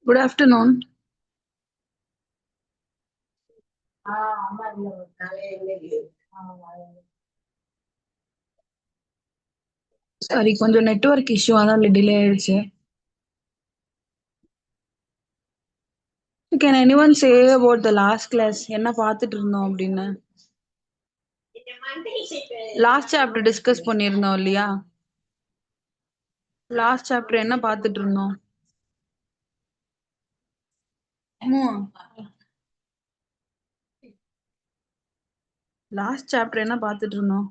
Good afternoon. Sorry, கொஞ்சம் network issue அதான் delay ஆயிடுச்சு. Can anyone say about the last class? என்ன பார்த்துட்டு இருந்தோம் அப்படின்னு. லாஸ்ட் சாப்டர் டிஸ்கஸ் பண்ணியிருந்தோம் இல்லையா? லாஸ்ட் சாப்டர் என்ன பார்த்துட்டு இருந்தோம்? லாஸ்ட் சாப்டர் என்ன பார்த்துட்டு இருந்தோம்?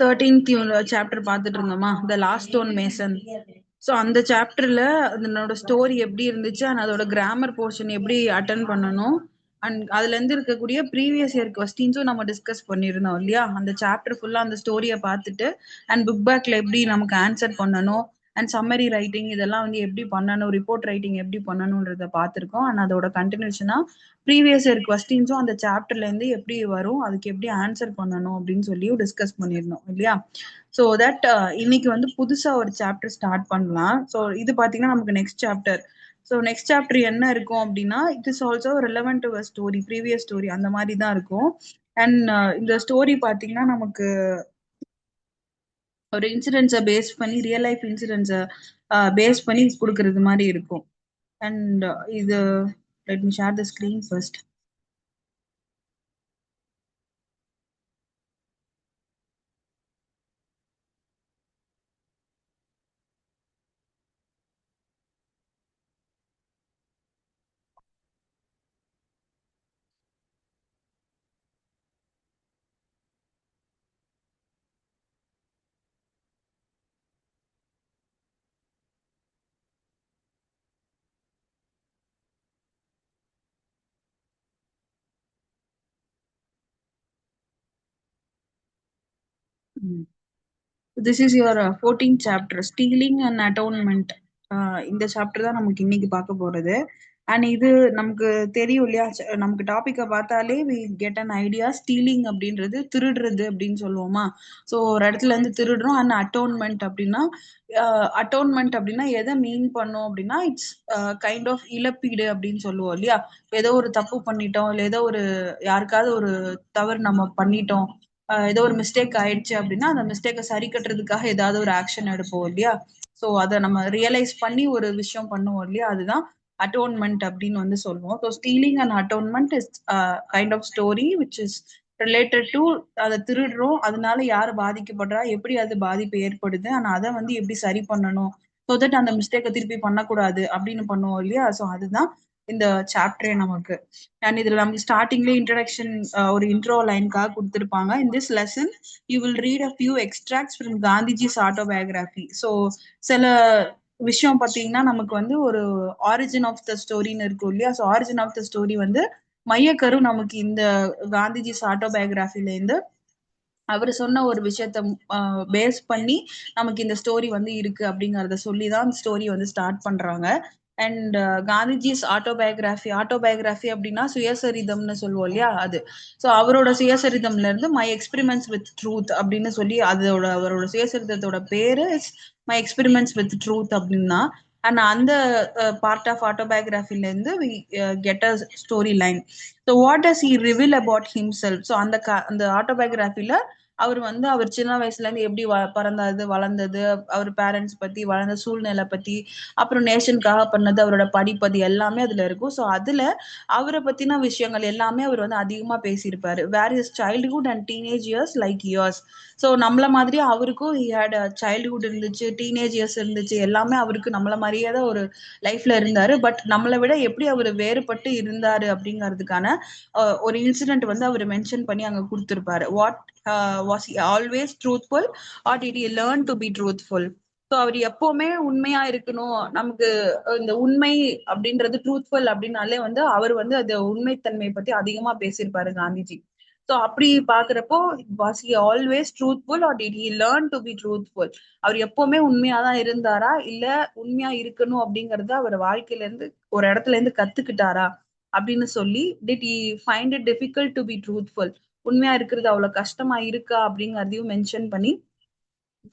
தேர்டீன்த் சாப்டர் பார்த்துட்டு இருந்தோமா, the last stone Mason. So அந்த சாப்டர்ல அதனோட ஸ்டோரி எப்படி இருந்துச்சு அண்ட் அதோட கிராமர் போர்ஷன் எப்படி அட்டன் பண்ணணும் அண்ட் அதுல இருந்து இருக்கக்கூடிய ப்ரீவியஸ் இயர் கொஸ்டின்ஸும் நம்ம டிஸ்கஸ் பண்ணியிருந்தோம் இல்லையா? அந்த சாப்டர் ஃபுல்லா அந்த ஸ்டோரியை பார்த்துட்டு அண்ட் புக் பேக்ல எப்படி நமக்கு ஆன்சர் பண்ணணும் அண்ட் சம்மரி ரைட்டிங் இதெல்லாம் வந்து எப்படி பண்ணணும், ரிப்போர்ட் ரைட்டிங் எப்படி பண்ணணும்ன்றத பார்த்துருக்கோம். அண்ட் அதோட கண்டினியூஷனா ப்ரீவியஸ் இயர் கொஸ்டின்ஸும் அந்த சாப்டர்ல இருந்து எப்படி வரும், அதுக்கு எப்படி ஆன்சர் பண்ணணும் அப்படின்னு சொல்லியும் டிஸ்கஸ் பண்ணியிருந்தோம் இல்லையா? ஸோ தட் இன்னைக்கு வந்து புதுசா ஒரு சாப்டர் ஸ்டார்ட் பண்ணலாம். ஸோ இது பாத்தீங்கன்னா நமக்கு next chapter. So next chapter என்ன இருக்கும் அப்படின்னா, it is also relevant to story, previous story அந்த மாதிரி தான் இருக்கும். அண்ட் இந்த ஸ்டோரி பாத்தீங்கன்னா நமக்கு ஒரு இன்சிடென்ட்ஸை பேஸ் பண்ணி, ரியல் லைஃப் இன்சிடென்ட்ஸை பேஸ் பண்ணி கொடுக்கறது மாதிரி இருக்கும். அண்ட் இது let me share the screen first. This is your 14th chapter, stealing and atonement. இந்த சாப்டர் தான் நமக்கு இன்னைக்கு பார்க்க போறது. அண்ட் இது நமக்கு தெரியும் இல்லையா? நமக்கு டாபிக்கை பார்த்தாலே we get an idea. Stealing அப்படின்றது திருடுறது அப்படின்னு சொல்லுவோமா? ஸோ ஒரு இடத்துல இருந்து திருடுறோம். அண்ட் அட்டோன்மெண்ட் அப்படின்னா, அட்டோன்மெண்ட் அப்படின்னா எதை மீன் பண்ணோம் அப்படின்னா, இட்ஸ் கைண்ட் ஆஃப் இழப்பீடு அப்படின்னு சொல்லுவோம் இல்லையா? ஏதோ ஒரு தப்பு பண்ணிட்டோம், இல்லை ஏதோ ஒரு யாருக்காவது ஒரு தவறு நம்ம பண்ணிட்டோம், ஏதோ ஒரு மிஸ்டேக் ஆயிடுச்சு அப்படின்னா அந்த மிஸ்டேக்கை சரி கட்டுறதுக்காக ஏதாவது ஒரு ஆக்ஷன் எடுப்போம் இல்லையா? ஸோ அதை நம்ம ரியலைஸ் பண்ணி ஒரு விஷயம் பண்ணுவோம் இல்லையா? அதுதான் அட்டோன்மெண்ட் அப்படின்னு வந்து சொல்லுவோம். So stealing and atonement is kind of story which is related to அதை திருடுறோம், அதனால யார் பாதிக்கப்படுறா, எப்படி அது பாதிப்பு ஏற்படுது, ஆனா அதை வந்து எப்படி சரி பண்ணணும், ஸோ தட் அந்த மிஸ்டேக்கை திருப்பி பண்ணக்கூடாது அப்படின்னு பண்ணுவோம் இல்லையா? ஸோ அதுதான் இந்த சாப்டரே நமக்கு. அண்ட் இதுல நமக்கு ஸ்டார்டிங்லேயே இன்ட்ரடக்ஷன், ஒரு இன்ட்ரோ லைனுக்காக கொடுத்துருப்பாங்க. In this lesson you will read a few extracts from Gandhiji's autobiography. So சில விஷயம் பார்த்தீங்கன்னா நமக்கு வந்து ஒரு ஆரிஜின் ஆஃப் த ஸ்டோரின்னு இருக்கும் இல்லையா? So origin of the story வந்து மையக்கரு நமக்கு இந்த காந்திஜிஸ் ஆட்டோபயோகிராஃபில இருந்து அவர் சொன்ன ஒரு விஷயத்த பேஸ் பண்ணி நமக்கு இந்த ஸ்டோரி வந்து இருக்கு அப்படிங்கறத சொல்லிதான் ஸ்டோரி வந்து ஸ்டார்ட் பண்றாங்க. அண்ட் காந்திஜிஸ் ஆட்டோபயோகிராஃபி, ஆட்டோபயோகிராஃபி அப்படின்னா சுயசரிதம்னு சொல்லுவோம் இல்லையா? அது. ஸோ அவரோட சுயசரிதம்ல இருந்து மை எக்ஸ்பெரிமெண்ட்ஸ் வித் ட்ரூத் அப்படின்னு சொல்லி அதோட அவரோட சுயசரிதத்தோட பேரு மை எக்ஸ்பெரிமெண்ட்ஸ் வித் ட்ரூத் அப்படின்னா. அண்ட் அந்த பார்ட் ஆஃப் ஆட்டோபயோகிராஃபில இருந்து we get a story line. So what does he reveal about himself? So அந்த ஆட்டோபயோகிராஃபில அவர் வந்து அவர் சின்ன வயசுல இருந்து எப்படி பிறந்தது, வளர்ந்தது, அவர் பேரண்ட்ஸ் பத்தி, வளர்ந்த சூழ்நிலை பத்தி, அப்புறம் நேஷனுக்காக பண்ணது, அவரோட படிப்பது எல்லாமே அதுல இருக்கும். ஸோ அதுல அவரை பத்தின விஷயங்கள் எல்லாமே அவர் வந்து அதிகமா பேசியிருப்பாரு. Where is childhood and teenage years like years. So நம்மள மாதிரியே அவருக்கும் ஹி ஹேட் சைல்ட்ஹுட் இருந்துச்சு, டீனேஜ் இயர்ஸ் இருந்துச்சு, எல்லாமே அவருக்கு நம்மள மாதிரியே தான் ஒரு லைஃப்ல இருந்தாரு. பட் நம்மளை விட எப்படி அவர் வேறுபட்டு இருந்தாரு அப்படிங்கிறதுக்கான ஒரு இன்சிடென்ட் வந்து அவர் மென்ஷன் பண்ணி அங்க கொடுத்திருப்பாரு. What was he always truthful or did he learn to be truthful? So அவர் எப்பவுமே உண்மையா இருக்கணும், நமக்கு இந்த உண்மை அப்படின்றது ட்ரூத்ஃபுல் அப்படின்னாலே வந்து அவர் வந்து அது உண்மைத்தன்மை பத்தி அதிகமா பேசியிருப்பாரு காந்திஜி. ஸோ அப்படி பாக்குறப்போ was he always truthful or did he learn to be truthful? அவர் எப்பவுமே உண்மையாதான் இருந்தாரா, இல்ல உண்மையா இருக்கணும் அப்படிங்கறத அவர் வாழ்க்கையில இருந்து ஒரு இடத்துல இருந்து கத்துக்கிட்டாரா அப்படின்னு சொல்லி, did he find it difficult to be truthful, உண்மையா இருக்கிறது அவ்வளவு கஷ்டமா இருக்கா அப்படிங்கறதையும் மென்ஷன் பண்ணி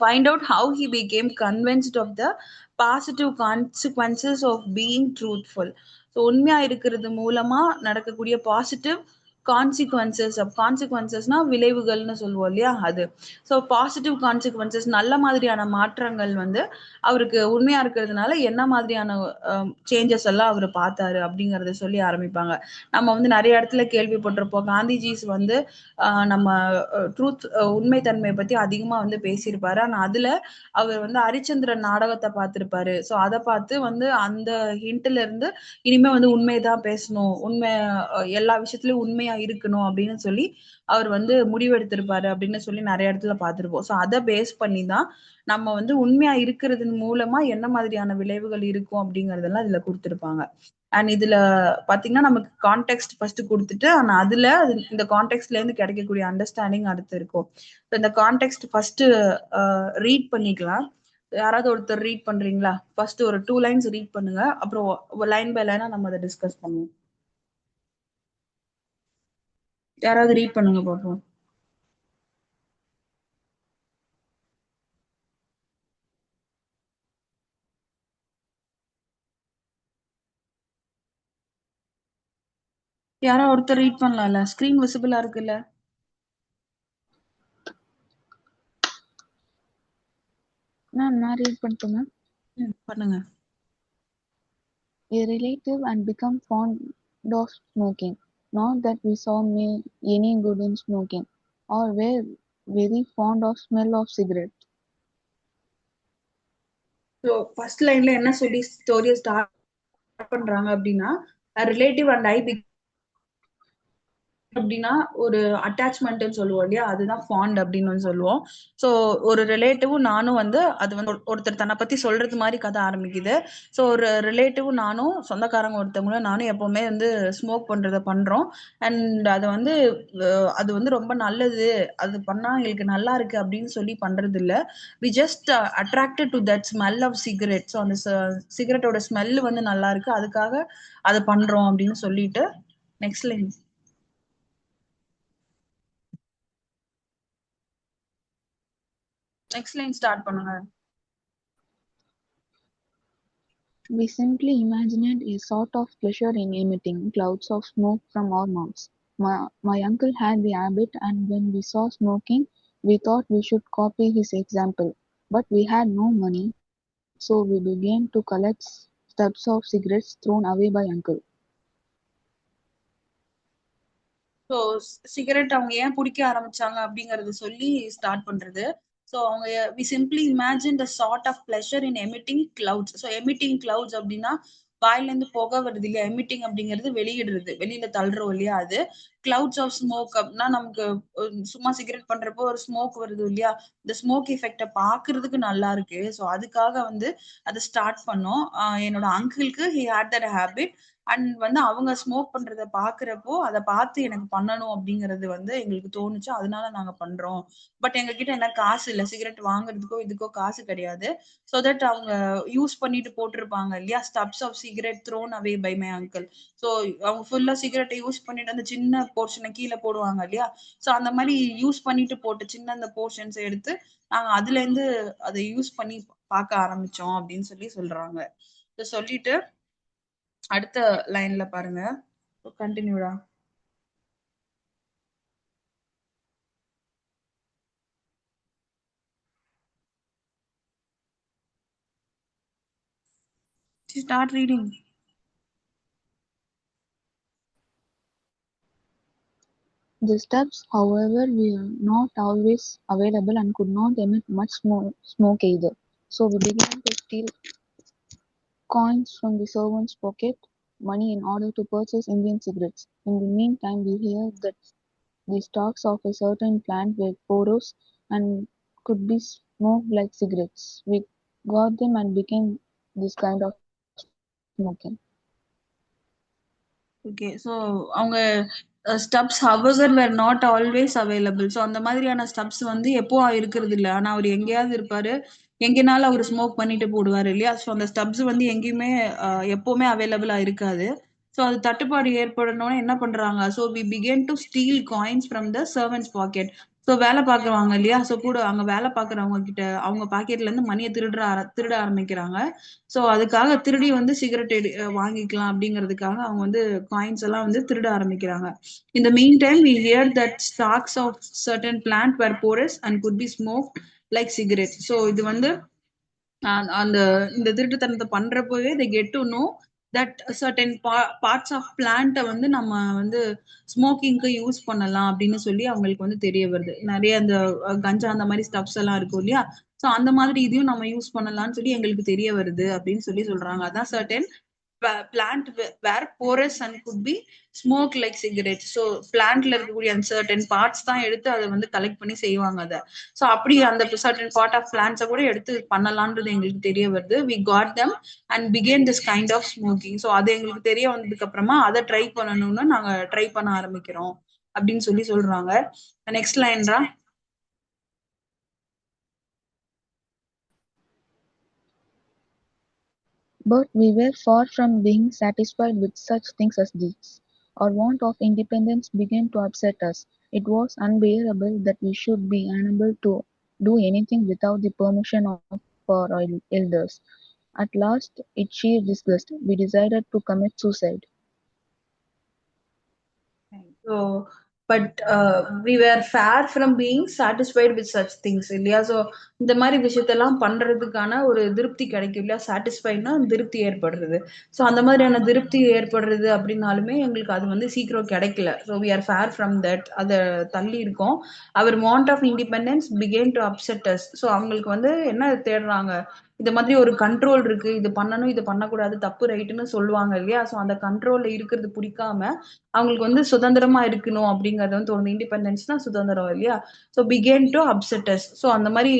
find out how he became convinced of the positive consequences of being truthful. So உண்மையா இருக்கிறது மூலமா நடக்கக்கூடிய பாசிட்டிவ் கான்சிக்வன்சஸ்னா விளைவுகள்னு சொல்லுவோம் இல்லையா அது. ஸோ பாசிட்டிவ் கான்சிக்வன்சஸ் நல்ல மாதிரியான மாற்றங்கள் வந்து அவருக்கு உண்மையா இருக்கிறதுனால என்ன மாதிரியான சேஞ்சஸ் எல்லாம் அவர் பார்த்தாரு அப்படிங்கறத சொல்லி ஆரம்பிப்பாங்க. நம்ம வந்து நிறைய இடத்துல கேள்விப்பட்டிருப்போம், காந்திஜிஸ் வந்து நம்ம ட்ரூத் உண்மைத்தன்மையை பத்தி அதிகமா வந்து பேசியிருப்பாரு. ஆனா அதுல அவர் வந்து ஹரிச்சந்திரன் நாடகத்தை பார்த்திருப்பாரு. சோ அதை பார்த்து வந்து அந்த ஹிண்ட்ல இருந்து இனிமே வந்து உண்மைதான் பேசணும், உண்மை எல்லா விஷயத்திலயும் உண்மையா இருக்கணும் அப்படின்னு சொல்லி அவர் வந்து முடிவெடுத்திருப்பாரு அப்படின்னு சொல்லி நிறைய இடத்துல பார்த்திருப்போம். சோ அதை பேஸ் பண்ணி தான் நம்ம வந்து உண்மையா இருக்கிறதன் மூலமா என்ன மாதிரியான விளைவுகள் இருக்கும் அப்படிங்கறதெல்லாம் இதுல கொடுத்திருப்பாங்க. அண்ட் இதுல பாத்தீங்கன்னா நமக்கு கான்டெக்ட் ஃபர்ஸ்ட் கொடுத்துட்டு, ஆனா அதுல இந்த கான்டெக்ட்ல இருந்து கிடைக்கக்கூடிய அண்டர்ஸ்டாண்டிங் அடுத்து இருக்கும். இந்த கான்டெக்ட் ஃபர்ஸ்ட் ரீட் பண்ணிக்கலாம். யாராவது ஒருத்தர் ரீட் பண்றீங்களா? ஃபர்ஸ்ட் ஒரு 2 லைன்ஸ் ரீட் பண்ணுங்க, அப்புறம் லைன் பை லைனா நம்ம அதை டிஸ்கஸ் பண்ணுவோம். யாராவது ரீட் பண்ணுங்க பாப்போம். யாரோ ஒருத்தர் ரீட் பண்ணலாம்ல, ஸ்கிரீன் விசிபிளா இருக்குல்ல. நான் ரீட் பண்ணிட்டேன் மேம். பண்ணுங்க. A relative and become fond of smoking. Not that we saw any good in smoking, or were very fond of smell of cigarette. So first லைன்ல என்ன சொல்லி ஸ்டோரியை ஸ்டார்ட் பண்றாங்க அப்படின்னா, ரிலேட்டிவ் அண்ட் ஐ அப்படின்னா ஒரு அட்டாச்மெண்ட்னு சொல்லுவோம் இல்லையா, அதுதான் ஃபாண்ட் அப்படின்னு சொல்லுவோம். ஸோ ஒரு ரிலேட்டிவும் நானும் வந்து அது வந்து ஒருத்தர் தன்னை பத்தி சொல்றது மாதிரி கதை ஆரம்பிக்குது. ஸோ ஒரு ரிலேட்டிவ் நானும் சொந்தக்காரங்க ஒருத்தவங்களும் நானும் எப்பவுமே வந்து ஸ்மோக் பண்றத பண்றோம். அண்ட் அது வந்து அது வந்து ரொம்ப நல்லது, அது பண்ணா எங்களுக்கு நல்லா இருக்கு அப்படின்னு சொல்லி பண்றது இல்ல. We just attracted to that smell of cigarette. So அந்த சிகரெட்டோட ஸ்மெல் வந்து நல்லா இருக்கு, அதுக்காக அதை பண்றோம் அப்படின்னு சொல்லிட்டு next line. Next line start பண்ணுங்க. We simply imagined a sort of pleasure in emitting clouds of smoke from our mouths. My uncle had the habit, and when we saw smoking, we thought we should copy his example. But we had no money, so we began to collect stubs of cigarettes thrown away by uncle. So cigarette அவங்க ஏன் பிடிக்க ஆரம்பிச்சாங்க அப்படிங்கறது சொல்லி start பண்றது. So அவங்க we simply imagine the sort of pleasure in emitting clouds. So emitting clouds அப்படின்னா வாயில இருந்து புகை வருது இல்லையா, எமிட்டிங் அப்படிங்கிறது வெளியிடுறது, வெளியில தள்ளுறோம் இல்லையா அது. கிளவுட்ஸ் ஆஃப் ஸ்மோக் அப்படின்னா நமக்கு சும்மா சிகரெட் பண்றப்போ ஒரு ஸ்மோக் வருது இல்லையா, இந்த ஸ்மோக் எஃபெக்ட பாக்குறதுக்கு நல்லா இருக்கு. ஸோ அதுக்காக வந்து அதை ஸ்டார்ட் பண்ணோம். என்னோட அங்கிளுக்கு he had that habit. And வந்து அவங்க ஸ்மோக் பண்றத பாக்குறப்போ அதை பார்த்து எனக்கு பண்ணணும் அப்படிங்கறது வந்து எங்களுக்கு தோணுச்சு, அதனால நாங்க பண்றோம். பட் எங்க கிட்ட என்ன காசு இல்ல, சிகரெட் வாங்குறதுக்கோ இதுக்கோ காசு கிடையாது. சோ தட் அவங்க யூஸ் பண்ணிட்டு போட்டிருப்பாங்க இல்லையா, stubs of cigarette thrown away by my uncle. So அவங்க ஃபுல்லா சிகரெட்டை யூஸ் பண்ணிட்டு அந்த சின்ன போர்ஷனை கீழே போடுவாங்க இல்லையா, சோ அந்த மாதிரி யூஸ் பண்ணிட்டு போட்டு சின்ன அந்த போர்ஷன்ஸ் எடுத்து நாங்க அதுல இருந்து அதை யூஸ் பண்ணி பார்க்க ஆரம்பிச்சோம் அப்படின்னு சொல்லி சொல்றாங்க. சொல்லிட்டு அடுத்த லைன்ல பாருங்க, கண்டினியூடா. Start reading. The stubs, however, were not always available and could not emit much smoke either. So we began to steal coins from the servants' pocket money in order to purchase Indian cigarettes. In the meantime, we heard that the stalks of a certain plant were porous and could be smoked like cigarettes. We got them and became this kind of smoking. Okay. So அவங்க stubs however were not always available. So அந்த மாதிரியான stubs வந்து எப்போ இருக்கிறது இல்லை. ஆனா அவர் எங்கேயாவது இருப்பாரு, எங்கேனாலும் அவர் ஸ்மோக் பண்ணிட்டு போடுவாரு இல்லையா. ஸோ அந்த ஸ்டப்ஸ் வந்து எங்கேயுமே எப்பவுமே அவைலபிளா இருக்காது. ஸோ அது தட்டுப்பாடு ஏற்படணும்னு என்ன பண்றாங்க, so we began to steal coins from the servant's pocket. So வேலை பார்க்குறவங்க இல்லையா, ஸோ கூட அங்க வேலை பார்க்குறவங்க கிட்ட அவங்க பாக்கெட்ல இருந்து மணியை திருட ஆரம்பிக்கிறாங்க. ஸோ அதுக்காக திருடி வந்து சிகரெட் வாங்கிக்கலாம் அப்படிங்கிறதுக்காக அவங்க வந்து காயின்ஸ் எல்லாம் வந்து திருட ஆரம்பிக்கிறாங்க. In the meantime, we hear that stalks of certain plant were porous and could be smoked like cigarettes. So இது வந்து அந்த இந்த திருட்டுத்தனத்தை பண்றப்பவே they get to know that certain parts of plant வந்து நம்ம வந்து ஸ்மோக்கிங்க்கு யூஸ் பண்ணலாம் அப்படின்னு சொல்லி அவங்களுக்கு வந்து தெரிய வருது. நிறைய அந்த கஞ்சா அந்த மாதிரி ஸ்டப்ஸ் எல்லாம் இருக்கும் இல்லையா, ஸோ அந்த மாதிரி இதையும் நம்ம யூஸ் பண்ணலாம்னு சொல்லி எங்களுக்கு தெரிய வருது அப்படின்னு சொல்லி சொல்றாங்க. அதான் certain plant were porous and could be smoked like cigarettes. So பிளான்ட்ல இருக்கக்கூடிய அந்த சர்டன் பார்ட்ஸ் தான் எடுத்து அதை வந்து கலெக்ட் பண்ணி செய்வாங்க அதை. ஸோ அப்படி அந்த சர்டன் பார்ட் ஆஃப் பிளான்ட்ஸை கூட எடுத்து பண்ணலான்றது எங்களுக்கு தெரிய வருது. We got them and began this kind of smoking. So அது எங்களுக்கு தெரிய வந்ததுக்கு அப்புறமா அதை ட்ரை பண்ணணும்னு நாங்க ட்ரை பண்ண ஆரம்பிக்கிறோம் அப்படின்னு சொல்லி சொல்றாங்க. Next லைன்ரா. But we were far from being satisfied with such things as these. Our want of independence began to upset us. It was unbearable that we should be unable to do anything without the permission of our elders. At last, in sheer disgust, we decided to commit suicide. So but we were far from being satisfied with such things இல்லையா. So இந்த மாதிரி விஷயத்தெல்லாம் பண்றதுக்கான ஒரு திருப்தி கிடைக்கும் இல்லையா, சாட்டிஸ்ஃபைட்னா திருப்தி ஏற்படுறது. ஸோ அந்த மாதிரியான திருப்தி ஏற்படுறது அப்படின்னாலுமே எங்களுக்கு அது வந்து சீக்கிரம் கிடைக்கல. So we are far from that, அதை தள்ளி இருக்கோம். Our want of independence began to upset us. So அவங்களுக்கு வந்து என்ன தேடுறாங்க, இந்த மாதிரி ஒரு கண்ட்ரோல் இருக்கு, இது பண்ணணும் இது பண்ணக்கூடாது தப்பு ரைட்டுன்னு சொல்லுவாங்க இல்லையா. ஸோ அந்த கண்ட்ரோல்ல இருக்கிறது பிடிக்காம அவங்களுக்கு வந்து சுதந்திரமா இருக்கணும் அப்படிங்கறது வந்து தோணுது. இண்டிபெண்டன்ஸ்னா சுதந்திரம் இல்லையா. So began to upset us. So அந்த மாதிரி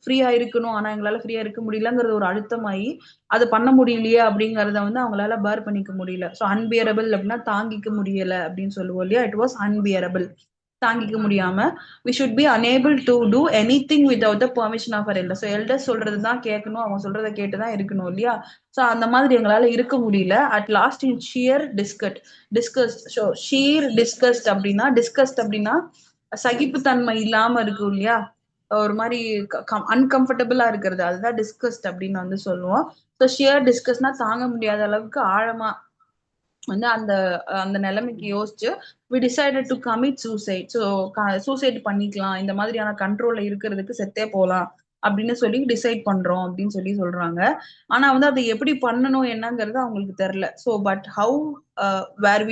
ஃப்ரீயா இருக்கணும் ஆனா எங்களால ஃப்ரீயா இருக்க முடியலங்கிறது ஒரு அழுத்தமாயி அது பண்ண முடியலையே அப்படிங்கறத வந்து அவங்களால பேர் பண்ணிக்க முடியல. ஸோ அன்பியரபிள் அப்படின்னா தாங்கிக்க முடியல அப்படின்னு சொல்லுவோம் இல்லையா. இட் வாஸ் அன்பியரபிள், தாங்கிக்க முடியாம. we should be unable to do anything without the permission of our elders. So elders சொல்றது தான் கேட்கணும், அவங்க சொல்றதை கேட்டுதான் இருக்கணும் இல்லையா. ஸோ அந்த மாதிரி எங்களால இருக்க முடியல. At last in sheer disgust. So sheer disgust அப்படின்னா சகிப்புத்தன்மை இல்லாம இருக்கும் இல்லையா, ஒரு மாதிரி அன்கம்ஃபர்டபுளா இருக்கிறது, அதுதான் டிஸ்கஸ்ட் அப்படின்னு வந்து சொல்லுவோம். ஸோ ஷியர் டிஸ்கஸ்ட்னா தாங்க முடியாத அளவுக்கு ஆழமா வந்து அந்த அந்த நிலைமைக்கு யோசிச்சு we decided to commit suicide. So suicide பண்ணிக்கலாம், இந்த மாதிரியான கண்ட்ரோல்ல இருக்கிறதுக்கு செத்தே போலாம் அப்படின்னு சொல்லி டிசைட் பண்றோம் அப்படின்னு சொல்லி சொல்றாங்க. ஆனா வந்து அதை எப்படி பண்ணணும் என்னங்கிறது அவங்களுக்கு தெரியல. So but how were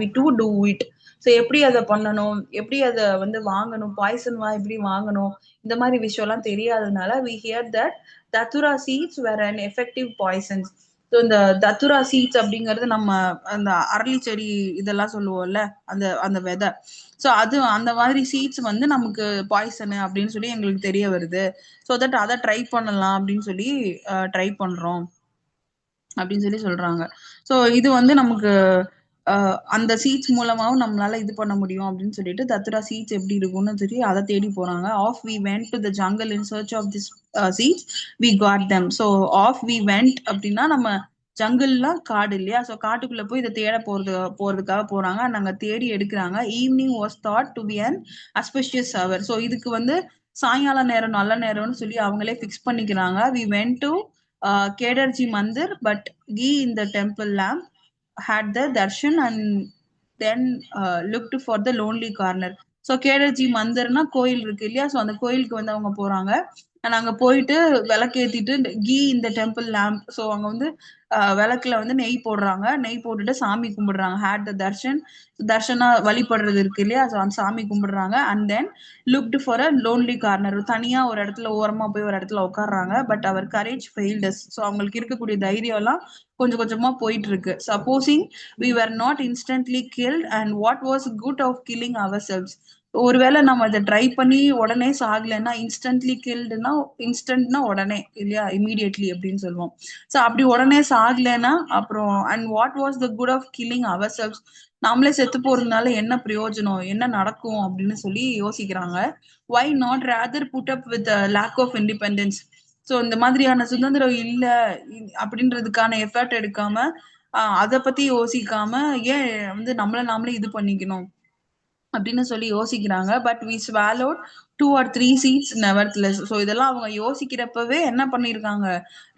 we to do it. So எப்படி அதை பண்ணணும், எப்படி அதை வந்து வாங்கணும், பாய்சன்வா எப்படி வாங்கணும், இந்த மாதிரி விஷயம் எல்லாம் தெரியாததுனால we hear that datura seeds were an effective poisons. So இந்த தத்துரா சீட்ஸ் அப்படிங்கிறது நம்ம அந்த அரளி செடி இதெல்லாம் சொல்லுவோம்ல, அந்த அந்த விதை. ஸோ அது அந்த மாதிரி சீட்ஸ் வந்து நமக்கு பாய்சனு அப்படின்னு சொல்லி எங்களுக்கு தெரிய வருது. ஸோ தட் அதை ட்ரை பண்ணலாம் அப்படின்னு சொல்லி ட்ரை பண்றோம் அப்படின்னு சொல்லி சொல்றாங்க. ஸோ இது வந்து நமக்கு அந்த சீட்ஸ் மூலமாவும் நம்மளால இது பண்ண முடியும் அப்படின்னு சொல்லிட்டு தத்துரா சீட்ஸ் எப்படி இருக்கும்னு சொல்லி அதை தேடி போறாங்க. Off we went to the jungle in search of this seeds we got them. So off we went அப்படின்னா நம்ம ஜங்கிள்லாம் காடு இல்லையா. ஸோ காட்டுக்குள்ள போய் இதை தேட போறதுக்காக போறாங்க. நாங்க தேடி எடுக்கிறாங்க. Evening was thought to be an auspicious hour. So இதுக்கு வந்து சாயங்கால நேரம் நல்ல நேரம்னு சொல்லி அவங்களே ஃபிக்ஸ் பண்ணிக்கிறாங்க. We went to Kedarji Mandir put ghee in the temple lamp had the darshan and then looked for the lonely corner. So Kedarji மந்திர்னா கோயில் இருக்கு இல்லையா. ஸோ அந்த கோயிலுக்கு வந்து அவங்க போறாங்க. அங்க போயிட்டு விளக்கேத்திட்டு கீ இந்த டெம்பிள் லேம்ப். ஸோ அங்க வந்து விளக்குல வந்து நெய் போடுறாங்க, நெய் போட்டுட்டு சாமி கும்பிடுறாங்க. ஹேட் த தர்ஷனா வழிபடுறது இருக்கு இல்லையா. ஸோ அந்த சாமி கும்பிடுறாங்க. And then looked for a lonely corner, தனியா ஒரு இடத்துல ஓரமா போய் ஒரு இடத்துல உட்காடுறாங்க. But our courage failed us. So அவங்களுக்கு இருக்கக்கூடிய தைரியம் எல்லாம் கொஞ்சம் கொஞ்சமா போயிட்டு இருக்கு. Supposing we were not instantly killed and what was good of killing ourselves. ஒருவேளை நம்ம அதை ட்ரை பண்ணி உடனே சாகலைன்னா இன்ஸ்டன்ட்லி கில்டுனா இன்ஸ்டன்ட்னா உடனே இல்லையா, இமீடியட்லி அப்படின்னு சொல்லுவோம். ஸோ அப்படி உடனே சாகலைன்னா அப்புறம் and what was the good of killing ourselves, நாமளே செத்து போறதுனால என்ன பிரயோஜனம், என்ன நடக்கும் அப்படின்னு சொல்லி யோசிக்கிறாங்க. Why not rather put up with lack of independence. So இந்த மாதிரியான சுதந்திரம் இல்ல அப்படின்றதுக்கான எஃபர்ட் எடுக்காம அதை பத்தி யோசிக்காம ஏன் வந்து நம்மள நாமளே இது பண்ணிக்கணும் அப்படின்னு சொல்லி யோசிக்கிறாங்க. But we swallowed 2 or 3 seeds nevertheless. So இதெல்லாம் அவங்க யோசிக்கிறப்பவே என்ன பண்ணியிருக்காங்க,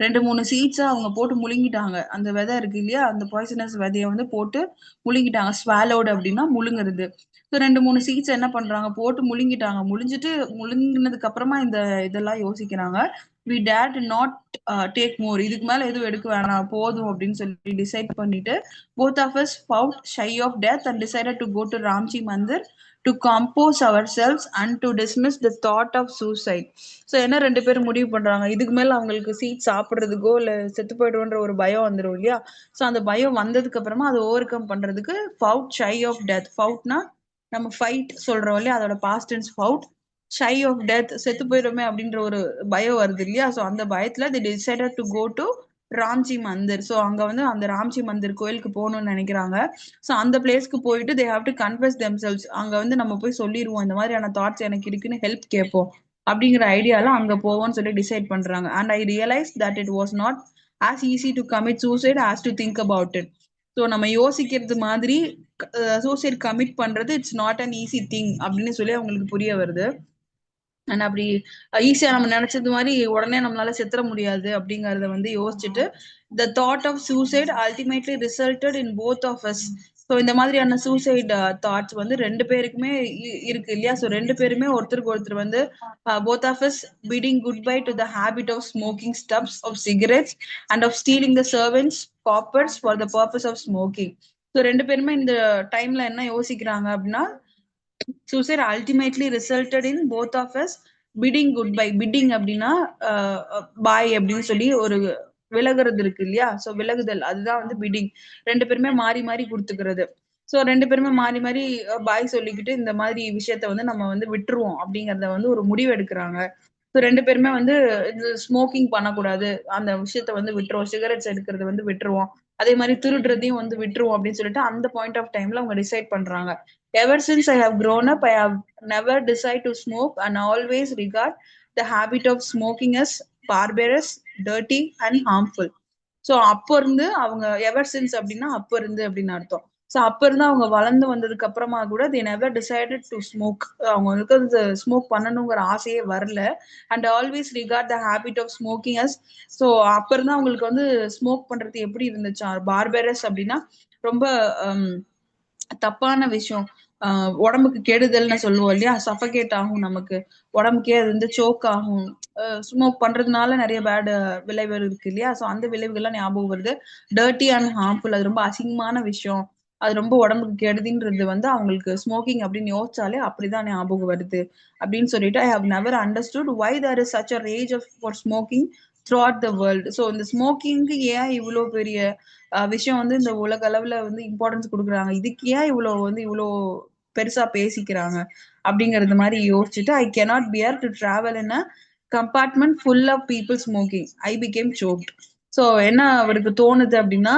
2-3 சீட்ஸை அவங்க போட்டு முழுங்கிட்டாங்க. அந்த விதை இருக்கு இல்லையா, அந்த பாய்சனஸ் விதையை வந்து போட்டு முழுங்கிட்டாங்க. ஸ்வாலோடு அப்படின்னா முழுங்குறது. ஸோ 2-3 சீட்ஸ் என்ன பண்றாங்க, போட்டு முழுங்கிட்டாங்க. முழுங்கினதுக்கு அப்புறமா இந்த இதெல்லாம் யோசிக்கிறாங்க. வி டேட் நாட் டேக் மோர், இதுக்கு மேல எதுவும் எடுக்க வேணாம் போதும் அப்படின்னு சொல்லி டிசைட் பண்ணிட்டு both of us fought shy of death and decided to go to Ramji Mandir to compose ourselves and to dismiss the thought of suicide. So என்ன 2 பேரும் முடிவு பண்றாங்க, இதுக்கு மேல அவங்களுக்கு சீட் சாப்பிட்றதுக்கோ இல்ல செத்து போயிடுவோன்ற ஒரு பயம் வந்துடும் இல்லையா. ஸோ அந்த பயம் வந்ததுக்கு அப்புறமா அதை ஓவர் கம் பண்றதுக்கு ஃபவுட் ஷை ஆஃப் டெத். ஃபவுட்னா நம்ம ஃபைட் சொல்றோம் இல்லையா, அதோட past tense fought. Shy of death, செத்து போயிடுமே அப்படின்ற ஒரு பயம் வருது இல்லையா. ஸோ அந்த பயத்துல they decided to go to Ramji Mandir. So அங்க வந்து அந்த ராம்ஜி மந்திர் கோயிலுக்கு போகணும்னு நினைக்கிறாங்க. ஸோ அந்த பிளேஸ்க்கு போயிட்டு they have to confuse themselves. அங்க வந்து நம்ம போய் சொல்லிடுவோம் இந்த மாதிரியான தாட்ஸ் எனக்கு இருக்குன்னு ஹெல்ப் கேட்போம் அப்படிங்கிற ஐடியால அங்க போவோம்னு சொல்லி டிசைட் பண்றாங்க. And I realise that it was not as easy to commit suicide as to think about it. So நம்ம யோசிக்கிறது மாதிரி சூசைட் கமிட் பண்றது it's not an easy thing அப்படின்னு சொல்லி அவங்களுக்கு புரிய வருது. அண்ட் அப்படி ஈஸியா நம்ம நினைச்சது மாதிரி உடனே நம்மளால செத்துற முடியாது அப்படிங்கறத வந்து யோசிச்சுட்டு the thought of suicide ultimately resulted in both of us. So இந்த மாதிரியான சூசைட் தாட்ஸ் வந்து 2 பேருக்குமே இருக்கு இல்லையா. ஸோ 2 பேருமே ஒருத்தருக்கு ஒருத்தர் வந்து both of us bidding goodbye to the habit of smoking stubs of cigarettes and of stealing the servant's coppers for the purpose of smoking. So 2 பேருமே இந்த டைம்ல என்ன யோசிக்கிறாங்க அப்படின்னா suicide ultimately resulted in both of us bidding goodbye. bidding அப்படின்னா பாய் அப்படின்னு சொல்லி ஒரு விலகுறது இருக்கு இல்லையா. சோ விலகுதல், அதுதான் வந்து பிடிங். 2 பேருமே மாறி மாறி கொடுத்துக்கிறது. சோ 2 பேருமே மாறி மாறி பாய் சொல்லிக்கிட்டு இந்த மாதிரி விஷயத்த வந்து நம்ம வந்து விட்டுருவோம் அப்படிங்கறத வந்து ஒரு முடிவு எடுக்கிறாங்க. ஸோ 2 பேருமே வந்து ஸ்மோக்கிங் பண்ணக்கூடாது, அந்த விஷயத்த வந்து விட்டுருவோம், சிகரெட்ஸ் எடுக்கிறது வந்து விட்டுருவோம், அதே மாதிரி திருடுறதையும் வந்து விட்டுருவோம் அப்படின்னு சொல்லிட்டு அந்த பாயிண்ட் ஆஃப் டைம்ல அவங்க டிசைட் பண்றாங்க. Ever since I have grown up I have never decided to smoke and always regard the habit of smoking as barbarous, dirty and harmful. So அப்போ இருந்து அவங்க எவர் சின்ஸ் அப்படின்னா அப்போ இருந்து அப்படின்னு அர்த்தம். ஸோ அப்போ இருந்து அவங்க வளர்ந்து வந்ததுக்கு அப்புறமா கூட they never decided to smoke. அவங்களுக்கு அது ஸ்மோக் பண்ணணுங்கிற ஆசையே வரல. And always regarded the habit of smoking as. So அப்போ இருந்து அவங்களுக்கு வந்து ஸ்மோக் பண்றது எப்படி இருந்துச்சா, பார்பரஸ் அப்படின்னா ரொம்ப தப்பான விஷயம், உடம்புக்கு கெடுதல்னு சொல்லுவோம் இல்லையா, சஃபகேட் ஆகும், நமக்கு உடம்புக்கே அது வந்து சோக் ஆகும். ஸ்மோக் பண்றதுனால நிறைய பேட் விளைவுகள் இருக்கு இல்லையா. ஸோ அந்த விளைவுகள்லாம் ஞாபகம் வருது. டர்ட்டி அண்ட் ஹார்ம்ஃபுல், அது ரொம்ப அசிங்கமான விஷயம், அது ரொம்ப உடம்புக்கு கெடுதின்றது வந்து அவங்களுக்கு ஸ்மோக்கிங் அப்படின்னு யோசிச்சாலே அப்படிதான் ஞாபகம் வருது அப்படின்னு சொல்லிட்டு I have never understood why there is such a rage of for smoking throughout the world. So இந்த ஸ்மோக்கிங்க்கு ஏன் இவ்வளோ பெரிய விஷயம் வந்து இந்த உலக அளவுல வந்து இம்பார்ட்டன்ஸ் கொடுக்குறாங்க, இதுக்கு ஏன் இவ்வளவு வந்து இவ்வளோ பெருசா பேசிக்கிறாங்க அப்படிங்கறது மாதிரி யோசிச்சுட்டு ஐ cannot bear to travel in a compartment full of people smoking. I became choked. So என்ன அவருக்கு தோணுது அப்படின்னா,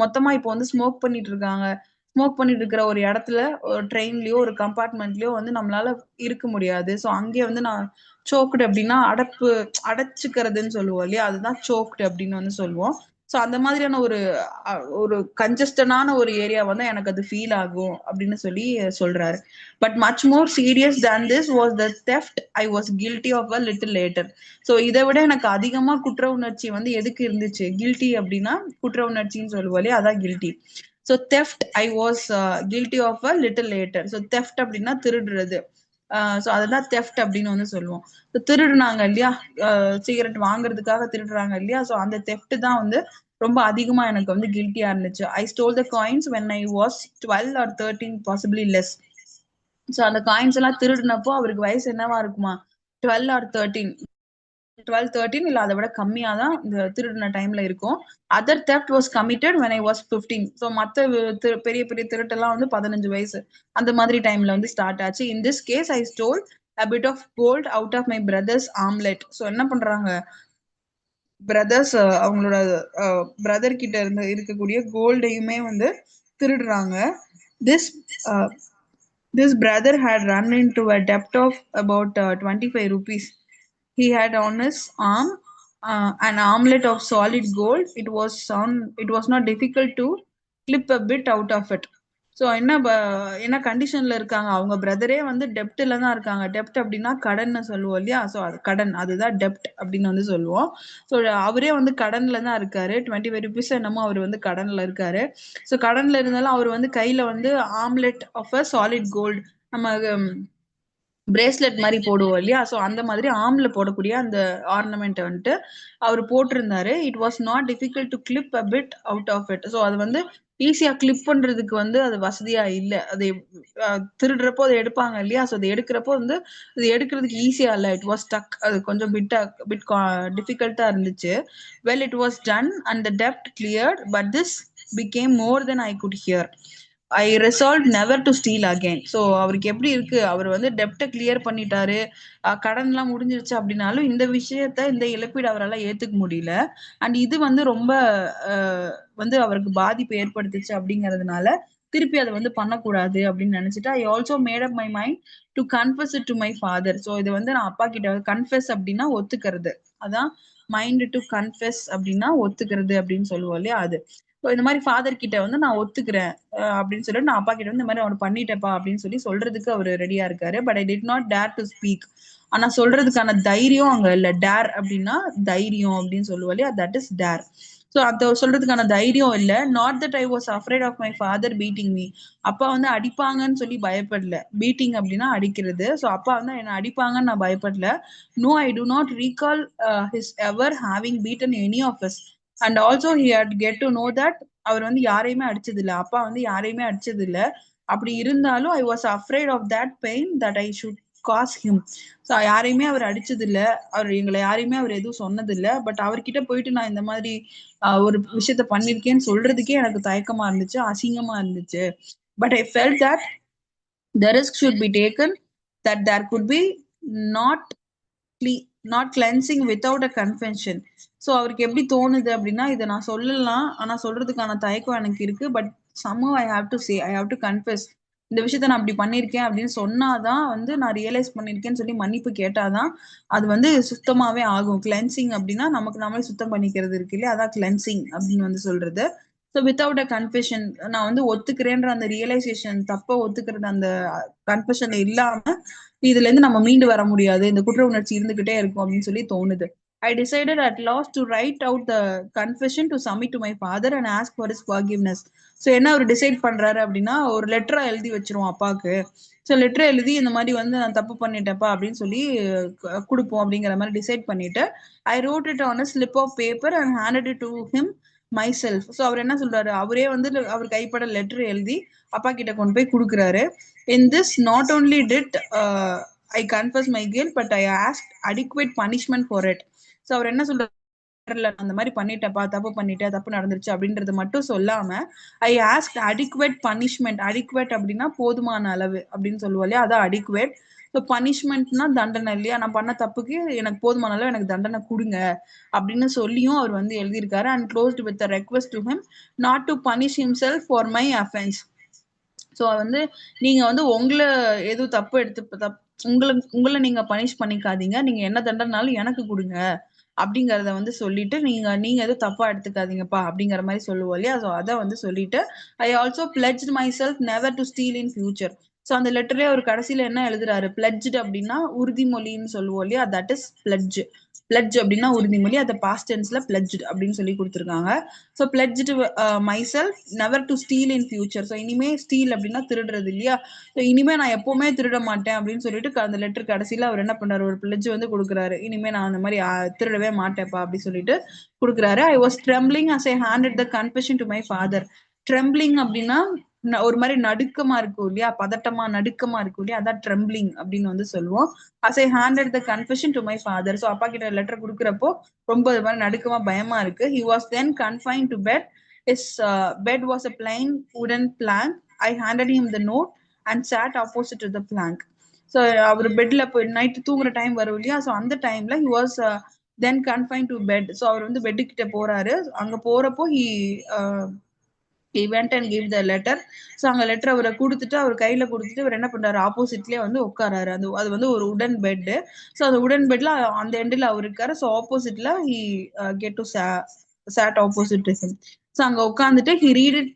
மொத்தமா இப்போ வந்து ஸ்மோக் பண்ணிட்டு இருக்காங்க, ஸ்மோக் பண்ணிட்டு இருக்கிற ஒரு இடத்துல ஒரு ட்ரெயின்லயோ ஒரு கம்பார்ட்மெண்ட்லயோ வந்து நம்மளால இருக்க முடியாது. ஸோ அங்கே வந்து நான் சோக்டு அப்படின்னா அடைச்சுக்கிறதுன்னு சொல்லுவோம் இல்லையா, அதுதான் சோக்டு அப்படின்னு வந்து சொல்லுவோம். ஸோ அந்த மாதிரியான ஒரு கன்ஜஸ்டனான ஒரு ஏரியா வந்து எனக்கு அது ஃபீல் ஆகும் அப்படின்னு சொல்லி சொல்றாரு. But much more serious than this was the theft I was guilty of a little later. So இதை விட எனக்கு அதிகமா குற்ற உணர்ச்சி வந்து எதுக்கு இருந்துச்சு, கில்ட்டி அப்படின்னா குற்ற உணர்ச்சின்னு சொல்லுவோம் இல்லையா, அதான் guilty. So theft I was guilty of a little later. So theft அப்படின்னா திருடுறது. ஸோ அதுதான் தெஃப்ட் அப்படின்னு வந்து சொல்லுவோம். திருடுனாங்க இல்லையா, சிகரெட் வாங்குறதுக்காக திருடுறாங்க இல்லையா. ஸோ அந்த தெஃப்ட் தான் வந்து ரொம்ப அதிகமா எனக்கு வந்து கில்ட்டியா இருந்துச்சு. I stole the coins when I was 12 or 13, possibly less. So அந்த காயின்ஸ் எல்லாம் திருடினப்போ அவருக்கு வயசு என்னவா இருக்குமா, 12 or 13. 12-13 இல்ல அதை விட கம்மியா தான் இந்த திருடின டைம்ல இருக்கும். Other theft was committed when I was 15. So மத்த பெரிய பெரிய திருட்டெல்லாம் வந்து 15 வயசு அந்த மாதிரி டைம்ல வந்து ஸ்டார்ட் ஆச்சு. In this case I stole a bit of gold out of my brother's armlet. So என்ன பண்றாங்க, பிரதர்ஸ் அவங்களோட பிரதர் கிட்ட இருந்து இருக்கக்கூடிய கோல்டையுமே வந்து திருடுறாங்க. This this brother had run into a debt of about 25 rupees. He had on his arm an armlet of solid gold. It was not difficult to clip a bit out of it. So என்ன கண்டிஷன்ல இருக்காங்க, அவங்க பிரதரே வந்து டெப்ட்ல தான் இருக்காங்க. டெப்ட் அப்படின்னா கடன் சொல்லுவோம் இல்லையா, ஸோ அது கடன், அதுதான் டெப்ட் அப்படின்னு வந்து சொல்லுவோம். ஸோ அவரே வந்து கடன்ல தான் இருக்காரு. 25 rupees என்னமோ அவர் வந்து கடன்ல இருக்காரு. ஸோ கடன்ல இருந்தாலும் அவர் வந்து கையில வந்து armlet of a solid gold, நம்ம பிரேஸ்லெட் மாதிரி போடுவோம் இல்லையா, ஸோ அந்த மாதிரி ஆம்ல போடக்கூடிய அந்த ஆர்னமெண்ட் வந்துட்டு அவர் போட்டிருந்தாரு. It was not difficult to clip a bit out of it. So அது வந்து ஈஸியா கிளிப் பண்றதுக்கு வந்து அது வசதியா இல்லை. அது திருடுறப்போ அதை எடுப்பாங்க இல்லையா, ஸோ அது எடுக்கிறப்போ வந்து அது எடுக்கிறதுக்கு ஈஸியா இல்லை. இட் வாஸ் ஸ்டக், அது கொஞ்சம் பிட் டிஃபிகல்ட்டா இருந்துச்சு. Well it was done and the dept cleared, but this became more than I could hear. I resolved never to steal again. So அவருக்கு எப்படி இருக்கு, அவர் வந்து டெப்டை கிளியர் பண்ணிட்டாரு, கடன்லாம் முடிஞ்சிருச்சு அப்படின்னாலும் இந்த விஷயத்த, இந்த இழப்பீடு அவரால் ஏத்துக்க முடியல. அண்ட் இது வந்து ரொம்ப வந்து அவருக்கு பாதிப்பு ஏற்படுத்துச்சு அப்படிங்கிறதுனால திருப்பி அதை வந்து பண்ணக்கூடாது அப்படின்னு நினைச்சிட்டு I also made up my mind to confuse it to my father. So இது வந்து நான் அப்பா கிட்ட, கன்ஃபெஸ் அப்படின்னா ஒத்துக்கிறது, அதான் மைண்ட் டு கன்ஃபெஸ் அப்படின்னா ஒத்துக்கிறது அப்படின்னு சொல்லுவோம் இல்லையா, அது. ஸோ இந்த மாதிரி ஃபாதர் கிட்ட வந்து நான் ஒத்துக்கிறேன் அப்படின்னு சொல்லிட்டு நான் அப்பா கிட்ட வந்து இந்த மாதிரி அவனை பண்ணிட்டேப்பா அப்படின்னு சொல்லி சொல்றதுக்கு அவர் ரெடியா இருக்காரு. But I did not dare to speak. ஆனா சொல்றதுக்கான தைரியம் அங்க இல்ல. டேர் அப்படின்னா தைரியம் அப்படின்னு சொல்லுவோம் இல்லையா, தட் இஸ் டேர். ஸோ அதை சொல்றதுக்கான தைரியம் இல்ல. Not that I was afraid of my father beating me. அப்பா வந்து அடிப்பாங்கன்னு சொல்லி பயப்படல. பீட்டிங் அப்படின்னா அடிக்கிறது. ஸோ அப்பா வந்து என்ன அடிப்பாங்கன்னு நான் பயப்படல. No, I do not recall his ever having beaten any of us. And also he had get to know that அவர் வந்து யாரையுமே அடிச்சது இல்லை, அப்பா வந்து யாரையுமே அடிச்சது இல்லை. அப்படி இருந்தாலும் I was afraid of that pain that I should cause him. So யாரையுமே அவர் அடிச்சது இல்லை, அவர் எங்களை யாரையுமே அவர் எதுவும் சொன்னது இல்லை. பட் அவர்கிட்ட போயிட்டு நான் இந்த மாதிரி ஒரு விஷயத்த பண்ணிருக்கேன்னு சொல்றதுக்கே எனக்கு தயக்கமா இருந்துச்சு, அசிங்கமா இருந்துச்சு. But I felt that the risk should be taken, that there could be not not cleansing without a confession. So அவருக்கு எப்படி தோணுது அப்படின்னா, இதை நான் சொல்லலாம், ஆனா சொல்றதுக்கான தயக்கம் எனக்கு இருக்கு. But somehow I have to say, I have to confess. இந்த விஷயத்த நான் அப்படி பண்ணியிருக்கேன் அப்படின்னு சொன்னாதான் வந்து நான் ரியலைஸ் பண்ணியிருக்கேன்னு சொல்லி மன்னிப்பு கேட்டாதான் அது வந்து சுத்தமாவே ஆகும். கிளென்சிங் அப்படின்னா நமக்கு நாமளே சுத்தம் பண்ணிக்கிறது இருக்கு இல்லையா, அதான் கிளென்சிங் அப்படின்னு வந்து சொல்றது. ஸோ வித்தவுட் அ கன்ஃபெஷன், நான் வந்து ஒத்துக்கிறேன்ற அந்த ரியலைசேஷன், தப்ப ஒத்துக்கிறது அந்த கன்ஃபெஷன் இல்லாம இதுல இருந்து நம்ம மீண்டு வர முடியாது, இந்த குற்ற உணர்ச்சி இருந்துகிட்டே இருக்கும் அப்படின்னு சொல்லி தோணுது. I decided at last to write out the confession to submit to my father and ask for his forgiveness. So என்ன அவர் டிசைட் பண்றாரு அப்படின்னா, ஒரு லெட்டரா எழுதி வச்சிருவோம் அப்பாவுக்கு. ஸோ லெட்டர் எழுதி இந்த மாதிரி வந்து நான் தப்பு பண்ணிட்டேப்பா அப்படின்னு சொல்லி கொடுப்போம் அப்படிங்கிற மாதிரி டிசைட் பண்ணிட்டு I wrote it on a slip of paper and handed it to him myself. So அவர் என்ன சொல்றாரு, அவரே வந்து அவர் கைப்பட லெட்டர் எழுதி அப்பா கிட்ட கொண்டு போய் கொடுக்குறாரு. In this not only did I confess my guilt, but I ask adequate punishment for it. So அவர் என்ன சொல்றாரு, அந்த மாதிரி பண்ணிட்டப்பா, தப்பு பண்ணிட்டேன், தப்பு நடந்துருச்சு அப்படின்றது மட்டும் சொல்லாம ஐ ஆஸ்க் அடிக்வேட் பனிஷ்மெண்ட். அடிக்வேட் அப்படின்னா போதுமான அளவு அப்படின்னு சொல்லுவோம் இல்லையா, அதான் அடிக்வேட். ஸோ பனிஷ்மெண்ட்னா தண்டனை இல்லையா, நான் பண்ண தப்புக்கு எனக்கு போதுமான அளவு எனக்கு தண்டனை கொடுங்க அப்படின்னு சொல்லியும் அவர் வந்து எழுதியிருக்காரு. And closed with a request to him not to punish himself for my offence. So வந்து நீங்க வந்து உங்களை எதுவும் தப்பு எடுத்து உங்களை நீங்க பனிஷ் பண்ணிக்காதீங்க, நீங்க என்ன தண்டனாலும் எனக்கு கொடுங்க அப்படிங்கறத வந்து சொல்லிட்டு நீங்க எதுவும் தப்பா எடுத்துக்காதீங்கப்பா அப்படிங்கிற மாதிரி சொல்லுவோம் இல்லையா. ஸோ அதை வந்து சொல்லிட்டு I also fledged my self never to steel in future. So அந்த லெட்டரே ஒரு கடைசியில என்ன எழுதுறாரு, பிளட்ஜ் அப்படின்னா உறுதிமொழின்னு சொல்லுவோம் இல்லையா, தட் இஸ் பிளட்ஜ். பிளட்ஜ் அப்படின்னா உறுதிமொழி, அதை பாஸ்ட் டென்ஸ்ல பிளட்ஜ் அப்படின்னு சொல்லி கொடுத்துருக்காங்க. So fledged my self never to steel in future. So இனிமே ஸ்டீல் அப்படின்னா திருடுறது இல்லையா, ஸோ இனிமே நான் எப்பவுமே திருட மாட்டேன் அப்படின்னு சொல்லிட்டு அந்த லெட்டர் கடைசியில அவர் என்ன பண்றாரு, ஒரு பிளட்ஜ் வந்து கொடுக்குறாரு, இனிமே நான் அந்த மாதிரி திருடவே மாட்டேப்பா அப்படி சொல்லிட்டு கொடுக்குறாரு. I was trembling as I handed the confession to my father. Trembling அப்படின்னா ஒரு மாதிரி நடுக்கமா இருக்கும் இல்லையா, பதட்டமா நடுக்கமா இருக்கும் இல்லையா, அதான் ட்ரெம்பிளிங் அப்படின்னு வந்து சொல்லுவோம். as I handed the confession to my father. So அப்பா கிட்ட லெட்டர் கொடுக்குறப்போ ரொம்ப இது மாதிரி நடுக்கமா பயமா இருக்கு. he was then confined to bed. his bed was a plain wooden plank. I handed him the note and sat opposite to the plank. So அவர் பெட்ல போய் நைட்டு தூங்குற டைம் வரும் இல்லையா, ஸோ அந்த டைம்ல he was then confined to bed. So அவர் வந்து பெட்டு கிட்ட போறாரு. அங்க போறப்போ he went and gave the letter. So அங்க லெட்டர் அவரை கொடுத்துட்டு அவர் கையில கொடுத்துட்டு அவர் என்ன பண்றாரு, ஆப்போசிட்லயே வந்து உட்காராரு. அது வந்து ஒரு உடன் பெட். ஸோ அந்த உடன் பெட்ல அந்த எண்டில் அவர் இருக்காரு. ஸோ ஆப்போசிட்ல he get to sat opposite to him. So அங்க உட்காந்துட்டு he read it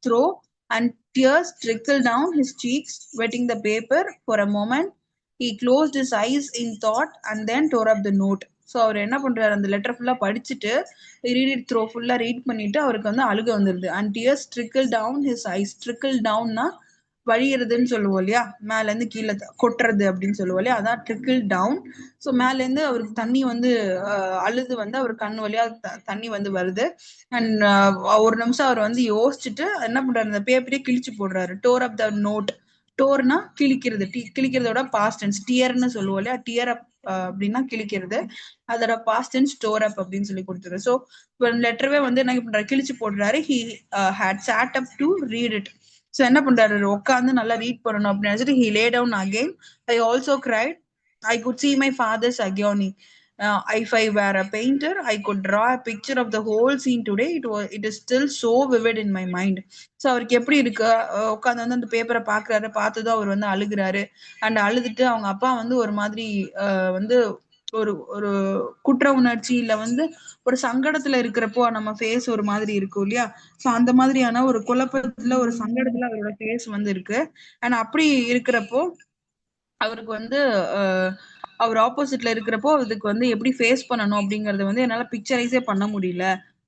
through and tears trickled down his cheeks, wetting the paper. For a moment he closed his eyes in thought and then tore up the note. So அவர் என்ன பண்றாரு, அந்த letter ஃபுல்லா படிச்சுட்டு read it through ஃபுல்லா read பண்ணிட்டு அவருக்கு வந்து அழுக வந்துருது. And tears trickle down his eyes. Trickle டவுன்னா வழியிறதுன்னு சொல்லுவோம் இல்லையா, மேல இருந்து கீழே கொட்டுறது அப்படின்னு சொல்லுவோம் இல்லையா, அதான் ட்ரிக்கிள் டவுன். ஸோ மேல இருந்து அவருக்கு தண்ணி வந்து அழுது வந்து அவர் கண் வழியா தண்ணி வந்து வருது. அண்ட் ஒரு நிமிஷம் அவர் வந்து யோசிச்சுட்டு என்ன பண்றாரு, அந்த பேப்பரே கிழிச்சு போடுறாரு. டோர் அப் த நோட். டோர்னா கிழிக்கிறது, கிழிக்கிறதோட பாஸ்ட் டென்ஸ் டியர்னு சொல்லுவோம் இல்லையா, டியர் அப் அப்படின்னா கிழிக்கிறது, அதோட பாஸ்ட் டென்ஸ் ஸ்டோர் அப் அப்படின்னு சொல்லி கொடுத்துரு. ஸோ லெட்டரவே வந்து என்ன பண்றாரு, கிழிச்சு போடுறாரு. he had sat up to read it. So என்ன பண்றாரு, உட்காந்து நல்லா ரீட் பண்ணணும் அப்படின்னு நினைச்சிட்டு he lay down again. I also cried. I could see my father's agony. If I were a painter, I could draw a picture of the whole scene today. It is still so vivid in my mind. So அவருக்கு எப்படி இருக்கு, உட்காந்து வந்து அந்த பேப்பரை பாக்குறாரு, பார்த்ததும் அவர் வந்து அழுகுறாரு. அண்ட் அழுதுட்டு அவங்க அப்பா வந்து ஒரு மாதிரி வந்து ஒரு ஒரு குற்ற உணர்ச்சியில வந்து ஒரு சங்கடத்துல இருக்கிறப்போ நம்ம ஃபேஸ் ஒரு மாதிரி இருக்கும் இல்லையா, சோ அந்த மாதிரியான ஒரு குழப்பத்துல ஒரு சங்கடத்துல அவரோட ஃபேஸ் வந்து இருக்கு. அண்ட் அப்படி இருக்கிறப்போ அவருக்கு வந்து அவர் ஆப்போசிட்ல இருக்கிறப்போ அதுக்கு வந்து எப்படி ஃபேஸ் பண்ணணும் அப்படிங்கறது வந்து என்னால பிக்சரைஸே பண்ண முடியல.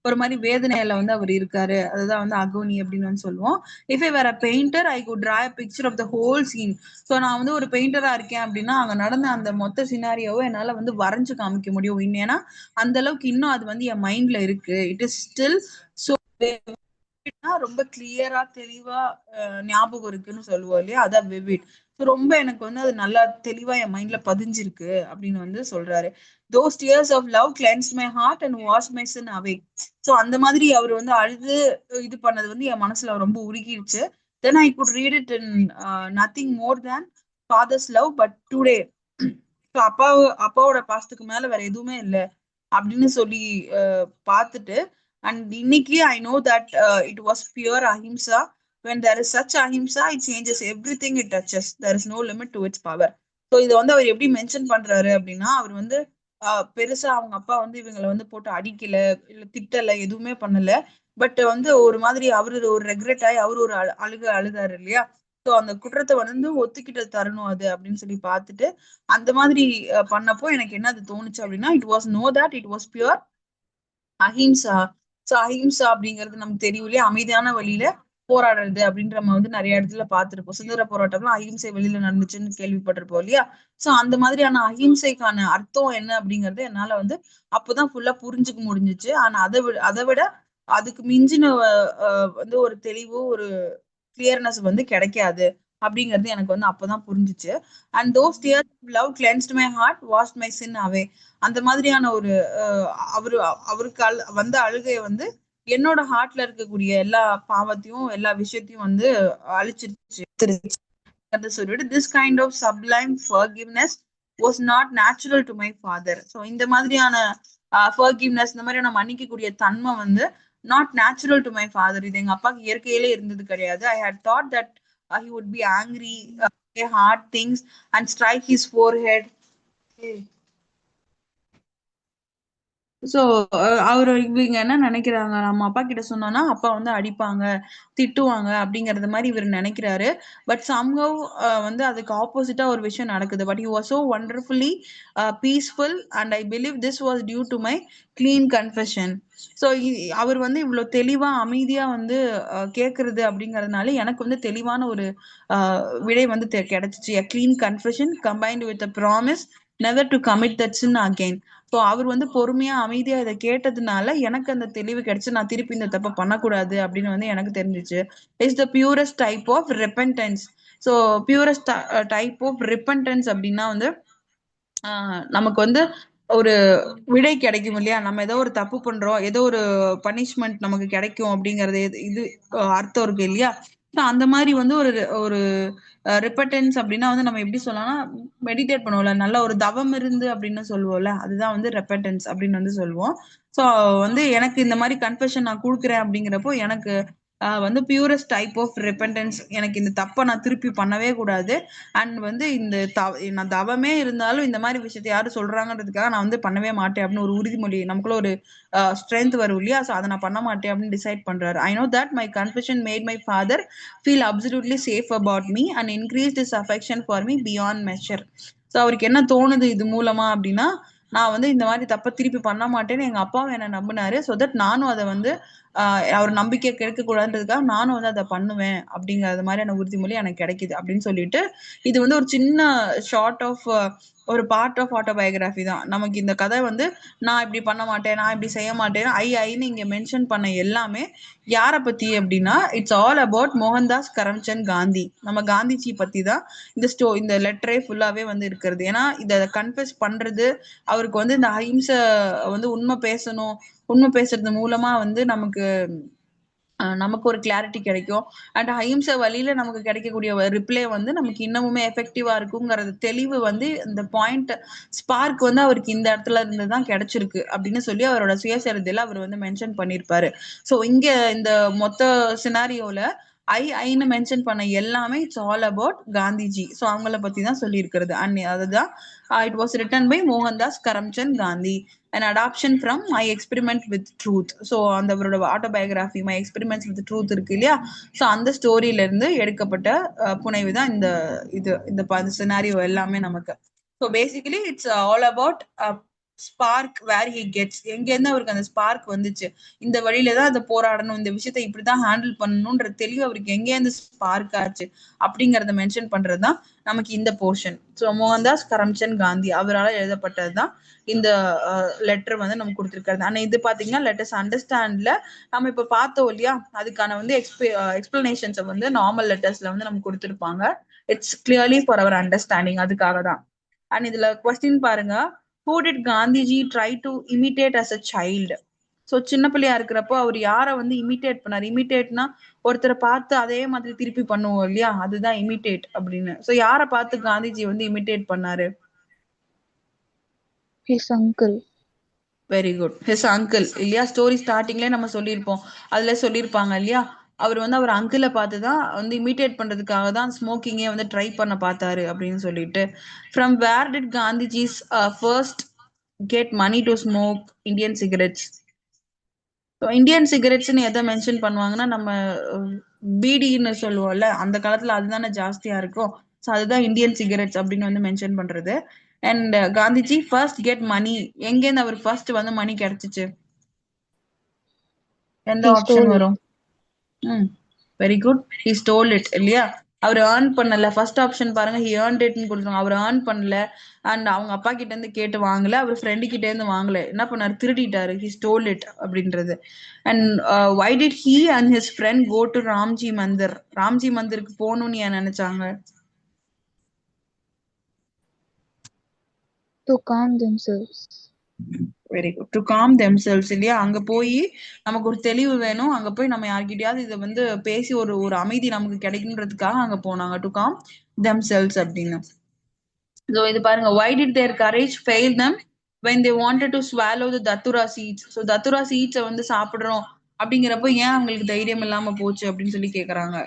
ஒரு மாதிரி வேதனையில வந்து அவர் இருக்காரு. அதுதான் வந்து அகோனி அப்படின்னு வந்து சொல்லுவோம். If I were a painter I could draw a picture of the whole scene. So நான் வந்து ஒரு பெயிண்டரா இருக்கேன் அப்படின்னா அங்க நடந்த அந்த மொத்த சினாரியோவை என்னால வந்து வரைஞ்சு காமிக்க முடியும். ஏன்னா அந்த அளவுக்கு இன்னும் அது வந்து என் மைண்ட்ல இருக்கு. இட் இஸ் ஸ்டில் சோ ரொம்ப கிளியரா தெளிவா ஞாபகம் இருக்குன்னு சொல்லுவோம் இல்லையா, அதான் விவிட். ரொம்ப எனக்கு வந்து அது நல்லா தெளிவா என் மைண்ட்ல பதிஞ்சிருக்கு அப்படின்னு வந்து சொல்றாரு. those tears of love cleansed my heart and washed my sin away. So அந்த மாதிரி அவர் வந்து அழுது இது பண்ணது வந்து என் மனசுல ரொம்ப உருகிருச்சு. then I could read it in nothing more than father's love but today. So அப்பாவோட பாசத்துக்கு மேல வேற எதுவுமே இல்லை அப்படின்னு சொல்லி பார்த்துட்டு, அண்ட் இன்னைக்கு I know that it was pure Ahimsa. when there is such ahimsa it changes everything it touches. there is no limit to its power. So இதை வந்து அவர் எப்படி மென்ஷன் பண்றாரு அப்படின்னா, அவர் வந்து பெருசா அவங்க அப்பா வந்து இவங்களை வந்து போட்டு அடிக்கல, இல்ல திட்டல, எதுவுமே பண்ணல. பட் வந்து ஒரு மாதிரி அவரு ஒரு ரெக்ரெட் ஆகி அவரு ஒரு அழுதாரு இல்லையா. ஸோ அந்த குற்றத்தை வந்து ஒத்துக்கிட்ட தரணும் அது அப்படின்னு சொல்லி பார்த்துட்டு அந்த மாதிரி பண்ணப்போ எனக்கு என்ன அது தோணுச்சு அப்படின்னா, it was no that it was pure ahimsa. So அஹிம்சா அப்படிங்கிறது நமக்கு தெரியும் இல்லையா, அமைதியான வழியில போராடுறது அப்படின்ற நம்ம வந்து நிறைய இடத்துல பார்த்திருப்போம். சுதந்திர போராட்டம்லாம் அஹிம்சை வெளியில நடந்துச்சுன்னு கேள்விப்பட்டிருப்போம் இல்லையா. சோ அந்த மாதிரியான அஹிம்சைக்கான அர்த்தம் என்ன அப்படிங்கறது என்னால வந்து அப்பதான் ஃபுல்லா புரிஞ்சுக்க முடிஞ்சிச்சு. ஆனா அதை விட அதுக்கு மிஞ்சின வந்து ஒரு தெளிவு, ஒரு கிளியர்னஸ் வந்து கிடைக்காது அப்படிங்கிறது எனக்கு வந்து அப்பதான் புரிஞ்சிச்சு. And those tears of love cleansed my heart, washed my sin away. அந்த மாதிரியான ஒரு அவருக்கு வந்த அழுகைய வந்து என்னோட ஹார்ட்ல இருக்கக்கூடிய எல்லா பாவத்தையும் எல்லா விஷயத்தையும் வந்து அழிச்சிருச்சு சொல்லிட்டு, this kind of sublime forgiveness was not natural to my father. so இந்த மாதிரியான forgiveness, இந்த மாதிரியான மன்னிக்கக்கூடிய தன்மை வந்து not natural to my father. இது எங்க அப்பாக்கு இயற்கையிலே இருந்தது கிடையாது. I had thought that he would be angry, say hard things and strike his forehead. So அவரு இவங்க என்ன நினைக்கிறாங்க, நம்ம அப்பா கிட்ட சொன்னோம்னா அப்பா வந்து அடிப்பாங்க, திட்டுவாங்க அப்படிங்கறது மாதிரி இவர் நினைக்கிறாரு. பட் சம்ஹவ் வந்து அதுக்கு ஆப்போசிட்டா ஒரு விஷயம் நடக்குது. But he was so wonderfully peaceful and I believe this was due to my clean confession. So அவர் வந்து இவ்வளவு தெளிவா அமைதியா வந்து கேட்கறது அப்படிங்கறதுனால எனக்கு வந்து தெளிவான ஒரு விடை வந்து கிடைச்சிச்சு. a clean confession combined with a promise never to commit that sin again. So அவர் வந்து பொறுமையா அமைதியா இதை கேட்டதுனால எனக்கு அந்த தெளிவு கிடைச்சு நான் திருப்பி இந்த தப்பை பண்ணக்கூடாது அப்படின்னு வந்து எனக்கு தெரிஞ்சிச்சு. Is the purest type of repentance. So purest type of repentance அப்படின்னா வந்து நமக்கு வந்து ஒரு விடை கிடைக்கும் இல்லையா, நம்ம ஏதோ ஒரு தப்பு பண்றோம், ஏதோ ஒரு பனிஷ்மெண்ட் நமக்கு கிடைக்கும் அப்படிங்கறது இது அர்த்தம் இருக்கு இல்லையா. அந்த மாதிரி வந்து ஒரு ஒரு ரிப்பட்டன்ஸ் அப்படின்னா வந்து நம்ம எப்படி சொல்லலாம்னா மெடிடேட் பண்ணுவோம்ல, நல்ல ஒரு தவம் இருந்து அப்படின்னு சொல்லுவோம்ல, அதுதான் வந்து ரெப்பட்டன்ஸ் அப்படின்னு வந்து சொல்லுவோம். ஸோ வந்து எனக்கு இந்த மாதிரி கன்ஃபெஷன் நான் கொடுக்குறேன் அப்படிங்கிறப்போ எனக்கு வந்து பியூரஸ்ட் டைப் ஆஃப் ரெப்பன்டன்ஸ், எனக்கு இந்த தப்பை நான் திருப்பி பண்ணவே கூடாது. அண்ட் வந்து இந்த நான் தவமே இருந்தாலும் இந்த மாதிரி விஷயத்த யாரும் சொல்றாங்கன்றதுக்காக நான் வந்து பண்ணவே மாட்டேன் அப்படின்னு ஒரு உறுதிமொழி, நமக்குள்ள ஒரு ஸ்ட்ரென்த் வரும் இல்லையா. ஸோ அதை நான் பண்ண மாட்டேன் அப்படின்னு டிசைட் பண்றாரு. I know that my confession made my father feel absolutely safe about me and increase this affection for me beyond measure. So அவருக்கு என்ன தோணுது இது மூலமா அப்படின்னா, நான் வந்து இந்த மாதிரி தப்ப திருப்பி பண்ண மாட்டேன்னு எங்க அப்பாவும் என்ன நம்பினாரு. ஸோ தட் நானும் அதை வந்து அவர் நம்பிக்கை கெடுக்க கூடாதுன்றதுக்காக நானும் வந்து அதை பண்ணுவேன் அப்படிங்கறது மாதிரியான உறுதிமொழி எனக்கு கிடைக்குது அப்படின்னு சொல்லிட்டு, இது வந்து ஒரு சின்ன ஷார்ட் ஆஃப் ஒரு பார்ட் ஆஃப் ஆட்டோபயோகிராஃபி தான். நமக்கு இந்த கதை வந்து நான் இப்படி பண்ண மாட்டேன், நான் இப்படி செய்ய மாட்டேன், ஐன்னு இங்க மென்ஷன் பண்ண எல்லாமே யாரை பத்தி அப்படின்னா, it's all about Mohandas Karamchand Gandhi. நம்ம காந்திஜி பத்தி தான் இந்த லெட்டரே ஃபுல்லாவே வந்து இருக்கிறது. ஏன்னா இதை கன்ஃபெஸ் பண்றது, அவருக்கு வந்து இந்த அஹிம்சை வந்து உண்மை பேசுறது மூலமா வந்து நமக்கு ஒரு கிளாரிட்டி கிடைக்கும். அண்ட் அஹிம்சை வழியில நமக்கு கிடைக்கக்கூடிய ரிப்ளை வந்து நமக்கு இன்னமுமே எஃபெக்டிவா இருக்குங்கிறது தெளிவு வந்து இந்த பாயிண்ட் ஸ்பார்க் வந்து அவருக்கு இந்த இடத்துல இருந்து தான் கிடைச்சிருக்கு அப்படின்னு சொல்லி அவரோட சுயசரிதையில அவர் வந்து மென்ஷன் பண்ணியிருப்பாரு. ஸோ இங்க இந்த மொத்த சினாரியோல ஐன்னு மென்ஷன் பண்ண எல்லாமே it's all about Gandhiji. So அவங்கள பத்தி தான் சொல்லியிருக்கிறது. அண்ட் அதுதான் it was written by Mohandas Karamchand Gandhi, an adoption from my experiment with truth. So அந்த அவரோட autobiography my experiments with truth இருக்கு இல்லையா. ஸோ அந்த ஸ்டோரியில இருந்து எடுக்கப்பட்ட புனைவு தான் இந்த சினாரியோ எல்லாமே நமக்கு. So basically it's all about spark where he gets, எங்கேருந்து அவருக்கு அந்த ஸ்பார்க் வந்துச்சு, இந்த வழியில தான் அதை போராடணும், இந்த விஷயத்த இப்படிதான் ஹேண்டில் பண்ணணும்ன்ற தெளிவு அவருக்கு எங்கேருந்து ஸ்பார்க் ஆச்சு அப்படிங்கறத மென்ஷன் பண்றதுதான் நமக்கு இந்த போர்ஷன். ஸோ மோகன்தாஸ் கரம்சந்த் காந்தி அவரால் எழுதப்பட்டதுதான் இந்த லெட்டர் வந்து நம்ம கொடுத்துருக்காரு. ஆனா இது பாத்தீங்கன்னா லெட்டர்ஸ் அண்டர்ஸ்டாண்ட்ல நம்ம இப்ப பார்த்தோம் இல்லையா, அதுக்கான வந்து எக்ஸ்பிளனேஷன்ஸ் வந்து நார்மல் லெட்டர்ஸ்ல வந்து நம்ம கொடுத்துருப்பாங்க. It's clearly for our understanding, அதுக்காக தான். அண்ட் இதுல கொஸ்டின் பாருங்க, who did Gandhiji try to imitate as a child. So சின்ன பிள்ளையா இருக்கிறப்போ அவர் யாரை வந்து இமிட்டேட் பண்ணாரு. இமிட்டேட்னா ஒருத்தரை பார்த்து அதே மாதிரி திருப்பி பண்ணுவோம் இல்லையா, அதுதான் இமிட்டேட் அப்படின்னு. ஸோ யாரை பார்த்து காந்திஜி வந்து இமிட்டேட் பண்ணாரு? His uncle. Very good, his uncle இல்லையா. ஸ்டோரி ஸ்டார்டிங்லேயே நம்ம சொல்லியிருப்போம், அதுல சொல்லியிருப்பாங்க இல்லையா, அவர் வந்து அவர் அங்கிளை பார்த்து தான் வந்து இமிட்டேட் பண்றதுக்காக தான் ஸ்மோக்கிங்கே வந்து ட்ரை பண்ண பார்த்தாரு அப்படின்னு சொல்லிட்டு. From where did Gandhiji's first get money to smoke Indian cigarettes. Indian சிகரெட்ஸ்னு எதை மென்ஷன் பண்ணுவாங்கன்னா, நம்ம பீடின்னு சொல்லுவோம்ல, அந்த காலத்துல அதுதானே ஜாஸ்தியா இருக்கும். ஸோ அதுதான் இந்தியன் சிகரெட்ஸ் அப்படின்னு வந்து மென்ஷன் பண்றது. And Gandhiji first get money, எங்கேருந்து அவர் ஃபர்ஸ்ட் வந்து மணி கிடைச்சிச்சு, எந்த He ஆப்ஷன் stole it. வரும்? Very good, he stole it இல்லையா. அவர் ஏர்ன் பண்ணல, ஃபர்ஸ்ட் ஆப்ஷன் பாருங்க, ஹி ஏர்ன்ட் இட்னு கொடுத்துருவாங்க. அவர் ஏர்ன் பண்ணல, அண்ட் அவங்க அப்பா கிட்ட இருந்து கேட்டு வாங்கல, அவர் ஃப்ரெண்டு கிட்ட இருந்து வாங்கல, என்ன பண்ணாரு, திருடிட்டாரு. ஹி ஸ்டோல் இட் அப்படின்றது. And why did he and his friend go to Ramji Mandir. Ramji மந்திருக்கு போகணும்னு ஏன் நினைச்சாங்க? To calm themselves. Very good, to calm themselves இல்லையா. அங்க போய் நமக்கு ஒரு தெளிவு வேணும், அங்க போய் நம்ம யார்கிட்டயாவது இதை வந்து பேசி ஒரு ஒரு அமைதி நமக்கு கிடைக்குன்றதுக்காக அங்க போனாங்க, டு காம் தெம்செல்ஸ் அப்படின்னு. ஸோ இது பாருங்க, why did their courage fail them when they wanted to swallow the datura seeds. So தத்துரா சீட்ஸை வந்து சாப்பிடுறோம் அப்படிங்கிறப்போ ஏன் அவங்களுக்கு தைரியம் இல்லாம போச்சு அப்படின்னு சொல்லி கேக்குறாங்க.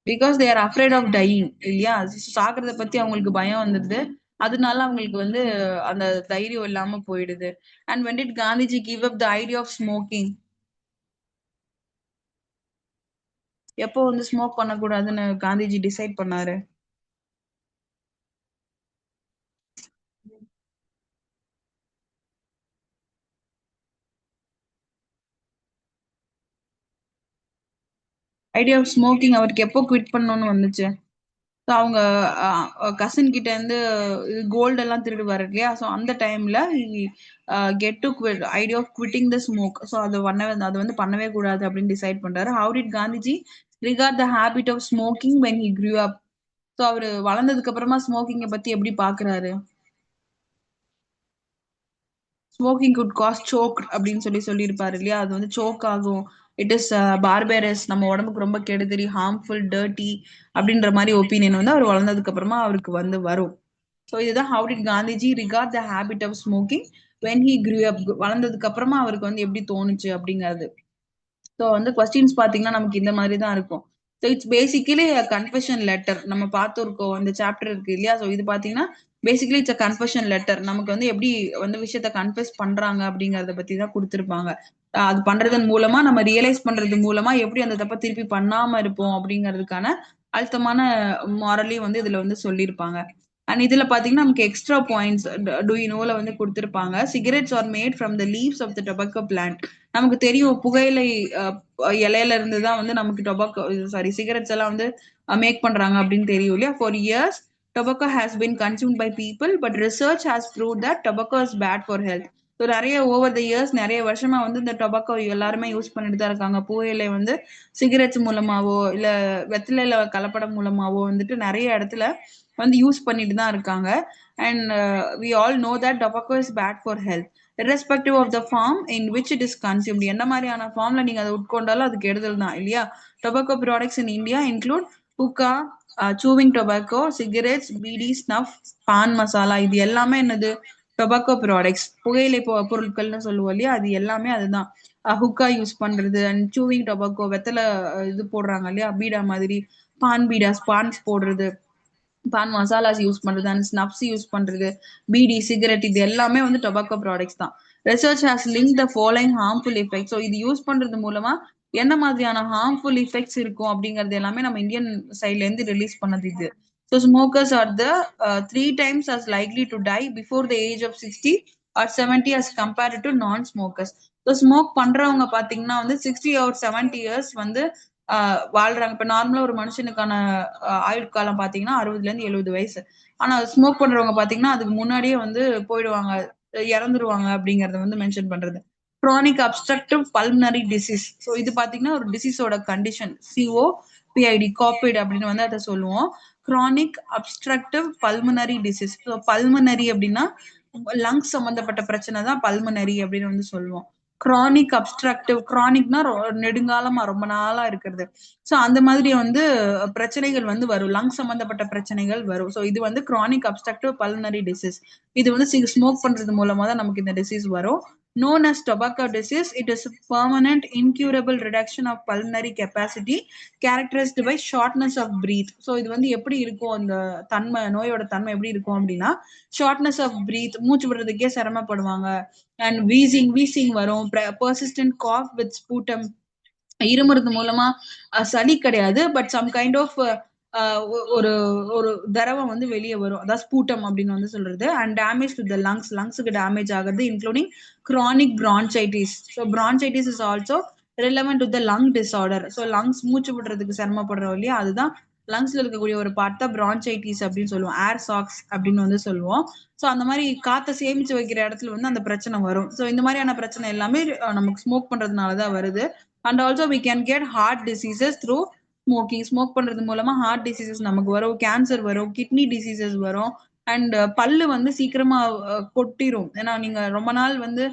Because they are afraid of dying இல்லையா. சாகிறத பத்தி அவங்களுக்கு பயம் வந்துடுது, அதனால அவங்களுக்கு வந்து அந்த தைரியம் இல்லாம போயிடுது. And when did Gandhiji give up the idea of smoking. எப்போ வந்து ஸ்மோக் பண்ணக்கூடாதுன்னு காந்திஜி டிசைட் பண்ணாரு? ஐடியா ஆஃப் ஸ்மோக்கிங் அவருக்கு எப்போ குவிட் பண்ணணும்னு வந்துச்சு? ஸோ அவங்க கசின் கிட்ட இருந்து கோல்டு எல்லாம் திருடுவாரு இல்லையா? ஸோ அந்த டைம்ல get to idea of quitting the smoke. So அது வந்து பண்ணவே கூடாது அப்படின்னு டிசைட் பண்றாரு. How did Gandhiji regard the habit of smoking when he grew up? So அவரு வளர்ந்ததுக்கு அப்புறமா ஸ்மோக்கிங்கை பத்தி எப்படி பாக்குறாரு? ஸ்மோக்கிங் குட் காஸ் சோக் அப்படின்னு சொல்லியிருப்பாரு இல்லையா? அது வந்து சோக் ஆகும். இட் இஸ் பார்பரஸ், நம்ம உடம்புக்கு ரொம்ப கெடுதல், ஹார்ம்ஃபுல், டர்ட்டி அப்படின்ற மாதிரி ஒப்பீனியன் வந்து அவர் வளர்ந்ததுக்கு அப்புறமா அவருக்கு வந்து வரும். ஸோ இதுதான் how did Gandhiji regard the habit of smoking when he grew up. வளர்ந்ததுக்கு அப்புறமா அவருக்கு வந்து எப்படி தோணுச்சு அப்படிங்கிறது. ஸோ வந்து கொஸ்டின்ஸ் பார்த்தீங்கன்னா நமக்கு இந்த மாதிரி தான் இருக்கும். So it's basically confession letter. நம்ம பார்த்துருக்கோம் இந்த சாப்டர் இருக்கு இல்லையா? ஸோ இது பார்த்தீங்கன்னா basically it's a confession letter. நமக்கு வந்து எப்படி வந்து விஷயத்த கன்ஃபெஸ் பண்றாங்க அப்படிங்கறத பத்தி தான் கொடுத்துருப்பாங்க. அது பண்றதன் மூலமா நம்ம ரியலைஸ் பண்றது மூலமா எப்படி அந்த தப்ப திருப்பி பண்ணாம இருப்போம் அப்படிங்கிறதுக்கான அழுத்தமான மாரலி வந்து இதுல வந்து சொல்லியிருப்பாங்க. அண்ட் இதுல பாத்தீங்கன்னா நமக்கு எக்ஸ்ட்ரா பாயிண்ட்ஸ் டு யூ நோல வந்து கொடுத்திருப்பாங்க. Cigarettes are made from the leaves of the tobacco plant. நமக்கு தெரியும் புகையிலை இலையில இருந்து தான் வந்து நமக்கு டொபாக்கோ சாரி சிகரெட்ஸ் எல்லாம் வந்து மேக் பண்றாங்க அப்படின்னு தெரியும் இல்லையா? For years tobacco has been consumed by people, but research has proved that tobacco is bad for health. So நிறைய ஓவர் த இயர்ஸ் நிறைய வருஷமா வந்து இந்த டொபாக்கோ எல்லாருமே யூஸ் பண்ணிட்டு தான் இருக்காங்க. புகையிலை வந்து சிகரெட்ஸ் மூலமாவோ இல்ல வெத்திலையில கலப்படம் மூலமாவோ வந்துட்டு நிறைய இடத்துல வந்து யூஸ் பண்ணிட்டு தான் இருக்காங்க. And we all know that tobacco is bad for health irrespective of the form in which it is consumed. என்ன மாதிரியான ஃபார்ம்ல நீங்க அதை உட்கொண்டாலும் அது கெடுதல் தான் இல்லையா? Tobacco products in India include hookah, chewing tobacco, cigarettes, beedi, snuff, paan masala. இது எல்லாமே என்னது? டொபாக்கோ ப்ராடக்ட்ஸ், புகையிலை பொருட்கள்னு சொல்லுவோம் இல்லையா? அது எல்லாமே அதுதான். ஹுக்கா யூஸ் பண்றது அண்ட் சூவிங் டொபாக்கோ, வெத்தலை இது போடுறாங்க இல்லையா? பீடா மாதிரி, பான் பீடாஸ், பான்ஸ் போடுறது, பான் மசாலாஸ் யூஸ் பண்றது அண்ட் ஸ்னப்ஸ் யூஸ் பண்றது, பீடி, சிகரெட், இது எல்லாமே வந்து டொபாக்கோ ப்ராடக்ட்ஸ் தான். Research has link the following harmful effect. So இது யூஸ் பண்றது மூலமா என்ன மாதிரியான ஹார்ம்ஃபுல் எஃபெக்ட்ஸ் இருக்கும் அப்படிங்கிறது எல்லாமே நம்ம இந்தியன் சைட்ல இருந்து ரிலீஸ் பண்ணது இது. So smokers R the 3 times as likely to die before the age of 60 or 70 as compared to நான் ஸ்மோக்கர்ஸ். ஸோ ஸ்மோக் பண்றவங்க பாத்தீங்கன்னா வந்து 60 or 70 years வந்து வாழ்றாங்க. இப்ப நார்மலா ஒரு மனுஷனுக்கான ஆயுட்காலம் பாத்தீங்கன்னா 60 ல இருந்து 70 வயசு. ஆனா ஸ்மோக் பண்றவங்க பாத்தீங்கன்னா அதுக்கு முன்னாடியே வந்து போயிடுவாங்க, இறந்துருவாங்க அப்படிங்கறத வந்து மென்ஷன் பண்றது. Kronig obstructive pulmonary disease. So இது பாத்தீங்கன்னா ஒரு டிசீஸோட கண்டிஷன். சிஓபிஐடி காப்பிட் அப்படின்னு வந்து அதை சொல்லுவோம். Kronig obstructive pulmonary disease. So pulmonary அப்படின்னா லங்ஸ் சம்பந்தப்பட்ட பிரச்சனை தான் பல்மனரி அப்படின்னு வந்து சொல்லுவோம். குரானிக் அப்ஸ்ட்ரக்டிவ், குரானிக்னா நெடுங்காலமா ரொம்ப நாளா இருக்கிறது. ஸோ அந்த மாதிரி வந்து பிரச்சனைகள் வந்து வரும், லங் சம்பந்தப்பட்ட பிரச்சனைகள் வரும். ஸோ இது வந்து குரானிக் அப்ஸ்ட்ரக்டிவ் பல்மனரி டிசீஸ். இது வந்து ஸ்மோக் பண்றது மூலமா தான் நமக்கு இந்த டிசீஸ் வரும். known as tobacco disease, it is a permanent incurable reduction of pulmonary capacity characterized by shortness of breath. So இது வந்து எப்படி இருக்கும், அந்த தன்மை, நோயோட தன்மை எப்படி இருக்கும் அப்படின்னா ஷார்ட்னஸ் ஆஃப் பிரீத், மூச்சு விடுறதுக்கே சிரமப்படுவாங்க. அண்ட் வீசிங் வரும். பர்சிஸ்டன்ட் காஃப் வித் ஸ்பூட்டம், இருமுறது மூலமா சளி கிடையாது, பட் சம் கைண்ட் ஆஃப் ஒரு ஒரு திரவம் வந்து வெளியே வரும், அதான் ஸ்பூட்டம் அப்படின்னு வந்து சொல்றது. அண்ட் டேமேஜ் டு த லங்ஸுக்கு டேமேஜ் ஆகுது, including chronic bronchitis. So bronchitis is also relevant to the lung disorder. So lungs மூச்சு விடுறதுக்கு சிரமப்படுறோம் இல்லையா? அதுதான் லங்ஸ்ல இருக்கக்கூடிய ஒரு பார்ட் தான் bronchitis அப்படின்னு சொல்லுவோம். ஏர் சாக்ஸ் அப்படின்னு வந்து சொல்லுவோம். ஸோ அந்த மாதிரி காத்தை சேமிச்சு வைக்கிற இடத்துல வந்து அந்த பிரச்சனை வரும். ஸோ இந்த மாதிரியான பிரச்சனை எல்லாமே நமக்கு ஸ்மோக் பண்றதுனால தான் வருது. And also we can get heart diseases through smoking. Smoke பண்றது மூலமா ஹார்ட் டிசீசஸ் நமக்கு வரும், கேன்சர் வரும், கிட்னி டிசீசஸ் வரும். அண்ட் பல்லு வந்து சீக்கிரமா கொட்டிரும். ஏன்னா நீங்க ரொம்ப நாள் வந்து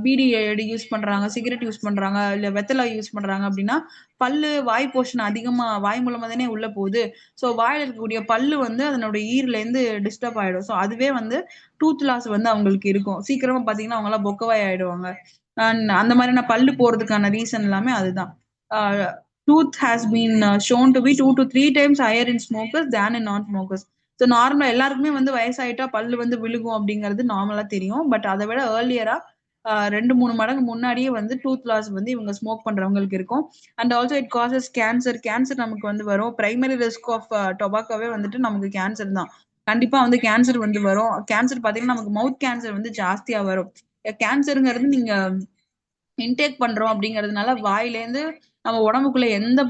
பீடி யூஸ் பண்றாங்க, சிகரெட் யூஸ் பண்றாங்க, இல்ல வெத்தலை யூஸ் பண்றாங்க அப்படின்னா பல்லு, வாய் போர்ஷன் அதிகமா வாய் மூலமா தானே உள்ள போகுது. ஸோ வாயில இருக்கக்கூடிய பல்லு வந்து அதனோட ஈர்ல இருந்து டிஸ்டர்ப் ஆயிடும். ஸோ அதுவே வந்து டூத் லாஸ் வந்து அவங்களுக்கு இருக்கும். சீக்கிரமா பாத்தீங்கன்னா அவங்க எல்லாம் பொக்கவாய் ஆயிடுவாங்க. அண்ட் அந்த மாதிரியான பல்லு போறதுக்கான ரீசன் எல்லாமே அதுதான். Tooth has been shown to be 2 to 3 times higher in smokers than in non smokers. So நார்மலா எல்லாருக்குமே வந்து வயசாயிட்டா பல்லு வந்து விழுகும் அப்படிங்கிறது நார்மலா தெரியும். பட் அதை விட ஏர்லியரா 2-3 மடங்கு முன்னாடியே வந்து டூத் லாஸ் வந்து இவங்க ஸ்மோக் பண்றவங்களுக்கு இருக்கும். And also it causes cancer. Cancer நமக்கு வந்து வரும். பிரைமரி ரிஸ்க் ஆஃப் டொபாக்கோவே வந்துட்டு நமக்கு கேன்சர் தான். கண்டிப்பா வந்து கேன்சர் வந்து வரும். கேன்சர் பாத்தீங்கன்னா நமக்கு மவுத் கேன்சர் வந்து ஜாஸ்தியா வரும். கேன்சருங்கிறது நீங்க இன்டேக் பண்றோம் அப்படிங்கிறதுனால வாயிலேருந்து நம்ம உடம்புக்குள்ள எந்த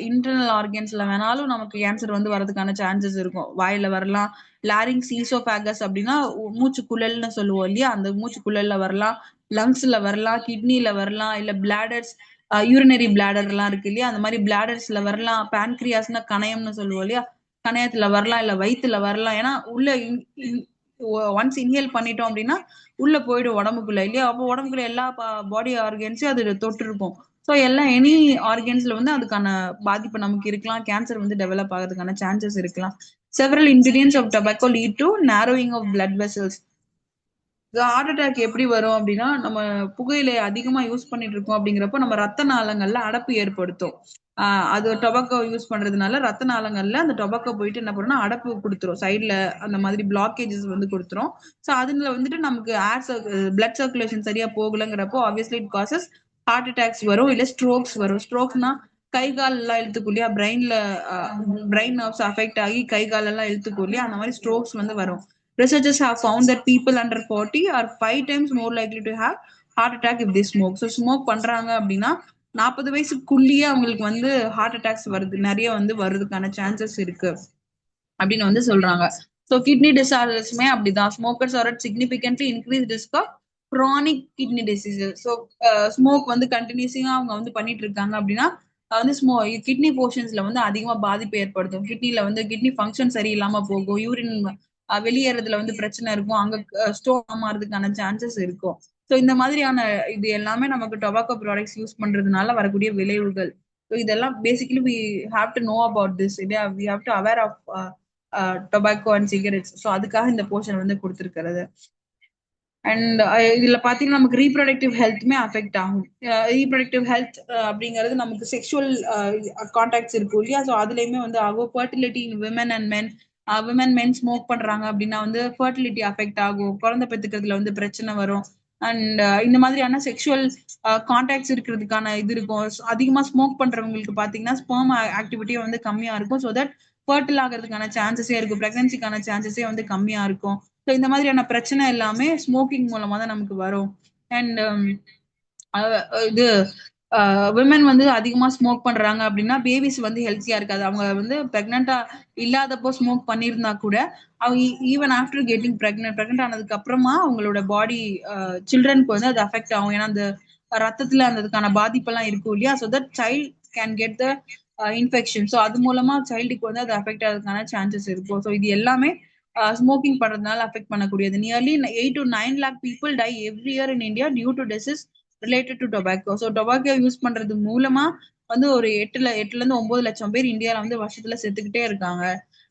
இன்டர்னல் ஆர்கன்ஸ்ல வேணாலும் நமக்கு கேன்சர் வந்து வரதுக்கான சான்சஸ் இருக்கும். வாயில வரலாம். லாரிங்ஸ் ஈசோஃபேகஸ் அப்படின்னா மூச்சு குழல்னு சொல்லுவோம் இல்லையா, அந்த மூச்சு குழல்ல வரலாம், லங்ஸ்ல வரலாம், கிட்னில வரலாம், இல்ல பிளாடர்ஸ் யூரினரி பிளாடர் எல்லாம் இருக்கு இல்லையா, அந்த மாதிரி பிளாடர்ஸ்ல வரலாம். பேன்கிரியாஸ்னா கணையம்னு சொல்லுவோம் இல்லையா, கணையத்துல வரலாம், இல்ல வயித்துல வரலாம். ஏன்னா உள்ள ஒன்ஸ் இன்ஹேல் பண்ணிட்டோம் அப்படின்னா உள்ள போயிடும் உடம்புக்குள்ள இல்லையா, அப்போ உடம்புக்குள்ள எல்லா பாடி ஆர்கன்ஸையும் அது தொட்டு இருக்கும். ஸோ எல்லாம் எனி ஆர்கன்ஸ்ல வந்து அதுக்கான பாதிப்பு நமக்கு இருக்கலாம். கேன்சர் வந்து டெவலப் ஆகிறதுக்கான சான்சஸ் இருக்கலாம். Several ingredients of tobacco lead to narrowing of blood vessels. Heart attack எப்படி வரும் அப்படின்னா, நம்ம புகையிலை அதிகமா யூஸ் பண்ணிட்டு இருக்கோம் அப்படிங்கிறப்போ நம்ம ரத்த நாளங்கள்ல அடப்பு ஏற்படுத்தும். அது டொபாக்கோ யூஸ் பண்றதுனால ரத்த நாளங்கள்ல அந்த டொபாக்கோ போயிட்டு என்ன பண்ணும்னா அடப்பு கொடுத்துரும், சைட்ல அந்த மாதிரி பிளாக்கேஜஸ் வந்து கொடுத்துரும். ஸோ அதுல வந்துட்டு நமக்கு பிளட் சர்க்குலேஷன் சரியா போகலங்கிறப்போ obviously it causes heart attacks வரும், இல்ல ஸ்ட்ரோக்ஸ் வரும். ஸ்ட்ரோக்ஸ்னா கை கால் எல்லாம் இழுத்துக்கும் இல்லையா, பிரெயின் நர்வ்ஸ் அஃபெக்ட் ஆகி கை கால் எல்லாம் இழுத்துக்கும் இல்லையா, அந்த மாதிரி ஸ்ட்ரோக்ஸ் வந்து வரும். Researchers have found that people under 40 are 5 times more likely to have heart attack if they smoke. So smoke பண்றாங்க அப்படின்னா 40 வயசுக்குள்ளேயே அவங்களுக்கு வந்து ஹார்ட் அட்டாக்ஸ் வருது, நிறைய வந்து வர்றதுக்கான சான்சஸ் இருக்கு அப்படின்னு வந்து சொல்றாங்க. ஸோ கிட்னி டிசார்டர்ஸ்மே அப்படிதான். Smokers are at significantly increase risk of chronic kidney diseases. So smoke வந்து கண்டினியூஸிங்கா அவங்க வந்து பண்ணிட்டு இருக்காங்க அப்படின்னா வந்து கிட்னி போர்ஷன்ஸ்ல வந்து அதிகமா பாதிப்பு ஏற்படுத்தும். கிட்னில வந்து கிட்னி ஃபங்க்ஷன் சரியில்லாம போகும், யூரின் வெளியேறதுல வந்து பிரச்சனை இருக்கும், அங்க ஸ்டோன் மாறதுக்கான சான்சஸ் இருக்கும். ஸோ இந்த மாதிரியான இது எல்லாமே நமக்கு டொபாக்கோ ப்ராடக்ட்ஸ் யூஸ் பண்றதுனால வரக்கூடிய விளைவுகள். ஸோ இதெல்லாம் basically we have to know about this. We have to aware of tobacco and cigarettes. So அதுக்காக இந்த போர்ஷன் வந்து கொடுத்துருக்கிறது. அண்ட் இதுல பாத்தீங்கன்னா நமக்கு ரீப்ரொடக்டிவ் ஹெல்த்துமே அஃபெக்ட் ஆகும். ரீப்ரொடக்டிவ் ஹெல்த் அப்படிங்கிறது நமக்கு செக்ஷுவல் கான்டாக்ட்ஸ் இருக்கும் இல்லையா, ஸோ அதுலயுமே வந்து ஆகும். Fertility in women and men. Women men smoke பண்றாங்க அப்படின்னா வந்து ஃபர்டிலிட்டி அஃபெக்ட் ஆகும், குழந்தை பெற்றுக்கிறதுல வந்து பிரச்சனை வரும். அண்ட் இந்த மாதிரியான செக்ஷுவல் கான்டாக்ட்ஸ் இருக்கிறதுக்கான இது இருக்கும். அதிகமா ஸ்மோக் பண்றவங்களுக்கு பாத்தீங்கன்னா ஸ்பெர்ம் ஆக்டிவிட்டியும் வந்து கம்மியா இருக்கும். ஸோ தட் ஃபர்டில் ஆகிறதுக்கான சான்சஸே இருக்கும், பிரெக்னன்சிக்கான சான்சஸே வந்து கம்மியா இருக்கும். ஸோ இந்த மாதிரியான பிரச்சனை எல்லாமே ஸ்மோக்கிங் மூலமா தான் நமக்கு வரும். அண்ட் இது விமன் வந்து அதிகமா ஸ்மோக் பண்றாங்க அப்படின்னா பேபிஸ் வந்து ஹெல்த்தியா இருக்காது. அவங்க வந்து பிரெக்னெண்டா இல்லாதப்போ ஸ்மோக் பண்ணியிருந்தா கூட அவங்க ஈவன் ஆஃப்டர் கெட்டிங் பிரெக்னென்ட் ஆனதுக்கு அப்புறமா அவங்களோட பாடி சில்ட்ரனுக்கு வந்து அது அஃபெக்ட் ஆகும். ஏன்னா அந்த ரத்தத்துல அதுக்கான பாதிப்பெல்லாம் இருக்கும் இல்லையா, so that child can get the infection. So அது மூலமா சைல்டுக்கு வந்து அது அஃபெக்ட் ஆகிறதுக்கான சான்சஸ் இருக்கும். ஸோ இது எல்லாமே ஸ்மோக்கிங் பண்றதுனால அஃபெக்ட் பண்ணக்கூடியது. Nearly 8 to 9 lakh people die every year in India due to disease related to tobacco. So tobacco use பண்றது மூலமா வந்து ஒரு எட்டுல இருந்து 9 லட்சம் பேர் இந்தியால வந்து வருஷத்துல செத்துக்கிட்டே இருக்காங்க.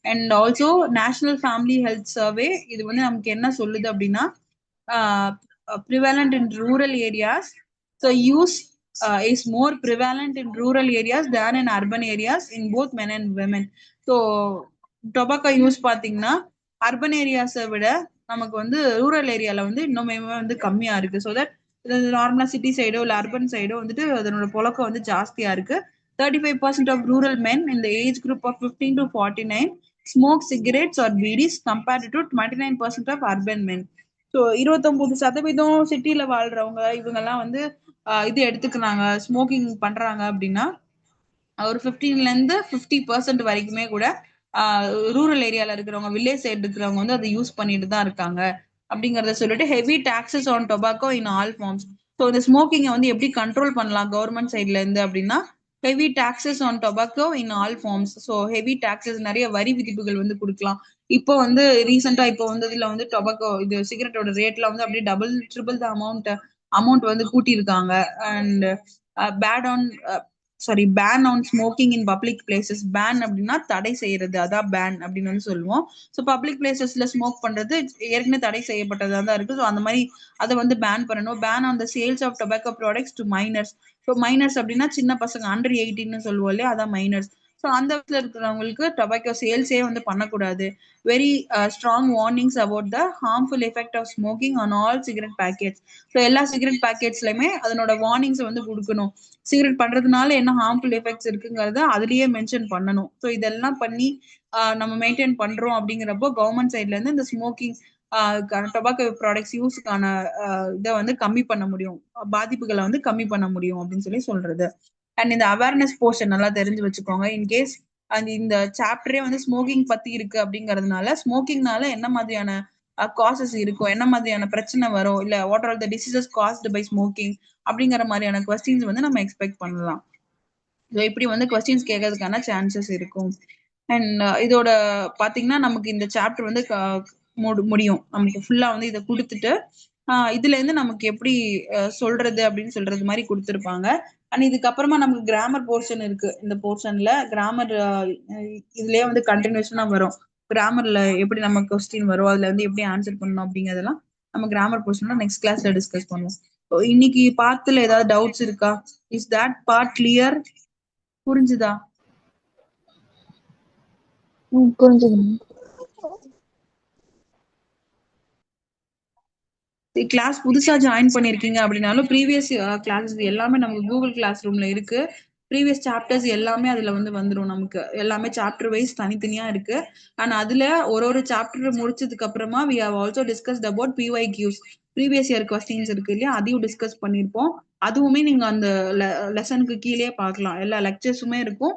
And also national family health survey இது வந்து நமக்கு என்ன சொல்லுது அப்படின்னா prevalent in rural areas. So use is more prevalent in rural areas than in urban areas in both men and women. So tobacco use பாத்தீங்கன்னா அர்பன் ஏரியாஸை விட நமக்கு வந்து ரூரல் ஏரியால வந்து இன்னுமே வந்து கம்மியா இருக்கு. ஸோ தட் நார்மலா சிட்டி சைடோ இல்ல அர்பன் சைடோ வந்துட்டு அதனோட புழக்கம் வந்து ஜாஸ்தியா இருக்கு. 35% of rural men in the age group of 15 to 49 smoke cigarettes or BDs compared to 29% of urban men. So 29% சிட்டில வாழ்றவங்க இவங்க எல்லாம் வந்து இது எடுத்துக்கிறாங்க, ஸ்மோக்கிங் பண்றாங்க அப்படின்னா ஒரு 15% வரைக்குமே கூட ரூரல் ஏரியால இருக்கிறவங்க, வில்லேஜ் சைடு இருக்கிறவங்க வந்து அதை யூஸ் பண்ணிட்டு தான் இருக்காங்க அப்படிங்கறத சொல்லிட்டு heavy taxes on tobacco in all forms. So இந்த ஸ்மோக்கிங்கை வந்து எப்படி கண்ட்ரோல் பண்ணலாம் கவர்மெண்ட் சைட்ல இருந்து அப்படின்னா heavy taxes on tobacco in all forms. So heavy taxes நிறைய வரி விதிப்புகள் வந்து கொடுக்கலாம். இப்போ வந்து ரீசெண்டா இப்போ வந்து இதுல வந்து டொபாக்கோ இது சிகரெட்டோட ரேட்ல வந்து அப்படியே டபுள் ட்ரிபிள் த அமௌண்ட் வந்து கூட்டியிருக்காங்க. And bad on ban on smoking in public places. Ban அப்படின்னா தடை செய்யறது, அதான் பேன் அப்படின்னு வந்து சொல்லுவோம். ஸோ பப்ளிக் பிளேசஸ்ல ஸ்மோக் பண்றது ஏற்கனவே தடை செய்யப்பட்டதா தான் இருக்கு. ஸோ அந்த மாதிரி அதை வந்து பேன் பண்ணணும். Ban on the sales of tobacco products to minors. So minors அப்படின்னா சின்ன பசங்க, அண்டர் 18 சொல்லுவோம் இல்லையா, அதான் மைனர்ஸ். ஸோ அந்த வயசுல இருக்கிறவங்களுக்கு டொபாக்கோ சேல்ஸே வந்து பண்ணக்கூடாது. Very strong warnings about the harmful effect of smoking on all cigarette packets. So எல்லா சிகரெட் பேக்கெட்ஸ்லயுமே அதனோட வார்னிங்ஸ் வந்து கொடுக்கணும். சிகரெட் பண்றதுனால என்ன ஹார்ம்ஃபுல் எஃபெக்ட்ஸ் இருக்குங்கிறத அதுலயே மென்ஷன் பண்ணணும். ஸோ இதெல்லாம் பண்ணி நம்ம மெயின்டைன் பண்றோம் அப்படிங்கிறப்போ கவர்மெண்ட் சைட்ல இருந்து இந்த ஸ்மோக்கிங் டொபாக்கோ ப்ராடக்ட்ஸ் யூஸுக்கான இதை வந்து கம்மி பண்ண முடியும், பாதிப்புகளை வந்து கம்மி பண்ண முடியும் அப்படின்னு சொல்லி சொல்றது. அண்ட் இந்த அவேர்னஸ் போர்ஷன் நல்லா தெரிஞ்சு வச்சுக்கோங்க. இன்கேஸ் அந்த இந்த சாப்டரே வந்து ஸ்மோக்கிங் பத்தி இருக்கு அப்படிங்கறதுனால ஸ்மோக்கிங்னால என்ன மாதிரியான காசஸ் இருக்கும், என்ன மாதிரியான பிரச்சனை வரும், இல்ல what are the diseases caused by smoking அப்படிங்கிற மாதிரியான கொஸ்டின்ஸ் வந்து நம்ம எக்ஸ்பெக்ட் பண்ணலாம். ஸோ இப்படி வந்து கொஸ்டின்ஸ் கேட்கறதுக்கான சான்சஸ் இருக்கும். அண்ட் இதோட பாத்தீங்கன்னா நமக்கு இந்த சாப்டர் வந்து முடியும். நமக்கு ஃபுல்லா வந்து இதை கொடுத்துட்டு இதுல இருந்து நமக்கு எப்படி சொல்றது அப்படின்னு சொல்றது மாதிரி கொடுத்துருப்பாங்க. அண்ட் இதுக்கப்புறமா நமக்கு கிராமர் போர்ஷன் இருக்கு. இந்த போர்ஷன்ல கிராமர் இதுலயே வந்து கண்டினியூஷனா வரும். கிராமர்ல எப்படி நம்ம கொஸ்டின் வரும், அதுல வந்து எப்படி ஆன்சர் பண்ணணும் அப்படிங்கறதெல்லாம் நம்ம கிராமர் போர்ஷன்ல நெக்ஸ்ட் கிளாஸ்ல டிஸ்கஸ் பண்ணுவோம். இன்னைக்கு பார்ட்ல ஏதாவது டவுட்ஸ் இருக்கா? Is that part clear? புரிஞ்சுதா? புரிஞ்சுது மேம். கிளாஸ் புதுசா ஜாயின் பண்ணிருக்கீங்க அப்படின்னாலும் ப்ரீவியஸ் கிளாஸஸ் எல்லாமே நமக்கு கூகுள் கிளாஸ் ரூம்ல இருக்கு. ப்ரீவியஸ் சாப்டர்ஸ் எல்லாமே அதுல வந்து வந்துடும். நமக்கு எல்லாமே சாப்டர் வைஸ் தனித்தனியா இருக்கு. அண்ட் அதுல ஒரு சாப்டர் முடிச்சதுக்கு அப்புறமா we have also discussed about PYQs, previous year questions இருக்கு இல்லையா, அதையும் டிஸ்கஸ் பண்ணிருப்போம். அதுவுமே நீங்க அந்த லெசனுக்கு கீழே பார்க்கலாம். எல்லா லெக்சர்ஸுமே இருக்கும்,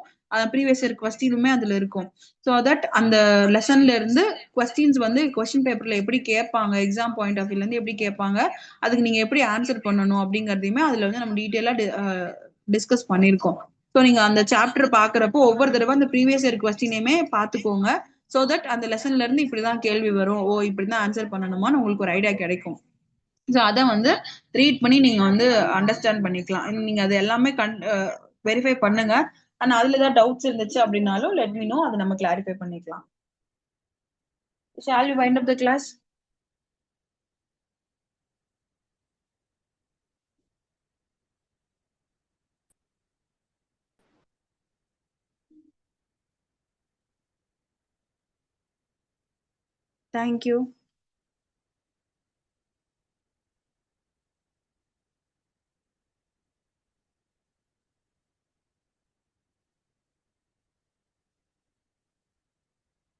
ப்ரீவியஸ் இயர் கொஸ்டினுமே அதுல இருக்கும். ஸோ தட் அந்த லெசன்ல இருந்து கொஸ்டின்ஸ் வந்து கொஸ்டின் பேப்பர்ல எப்படி கேட்பாங்க, எக்ஸாம் பாயிண்ட் ஆஃப் வியூல இருந்து எப்படி கேட்பாங்க, அதுக்கு நீங்க எப்படி ஆன்சர் பண்ணணும் அப்படிங்கறதையுமே அதுல வந்து நம்ம டீட்டெயிலா டிஸ்கஸ் பண்ணிருக்கோம். ஸோ நீங்க அந்த சாப்டர் பாக்குறப்போ ஒவ்வொரு தடவை அந்த ப்ரீவியஸ் இயர் கொஸ்டினையுமே பாத்துக்கோங்க. ஸோ தட் அந்த லெசன்ல இருந்து இப்படிதான் கேள்வி வரும், ஓ இப்படிதான் ஆன்சர் பண்ணணுமான்னு உங்களுக்கு ஒரு ஐடியா கிடைக்கும். ஸோ அதை வந்து ரீட் பண்ணி நீங்க வந்து அண்டர்ஸ்டாண்ட் பண்ணிக்கலாம். நீங்க அது எல்லாமே வெரிஃபை பண்ணுங்க. அண்ட் அதுல ஏதாவது டவுட்ஸ் இருந்துச்சு அப்படின்னாலும் லெட் மீ நோ, அதை நம்ம கிளாரிஃபை பண்ணிக்கலாம். Shall we wind up the class? Thank you.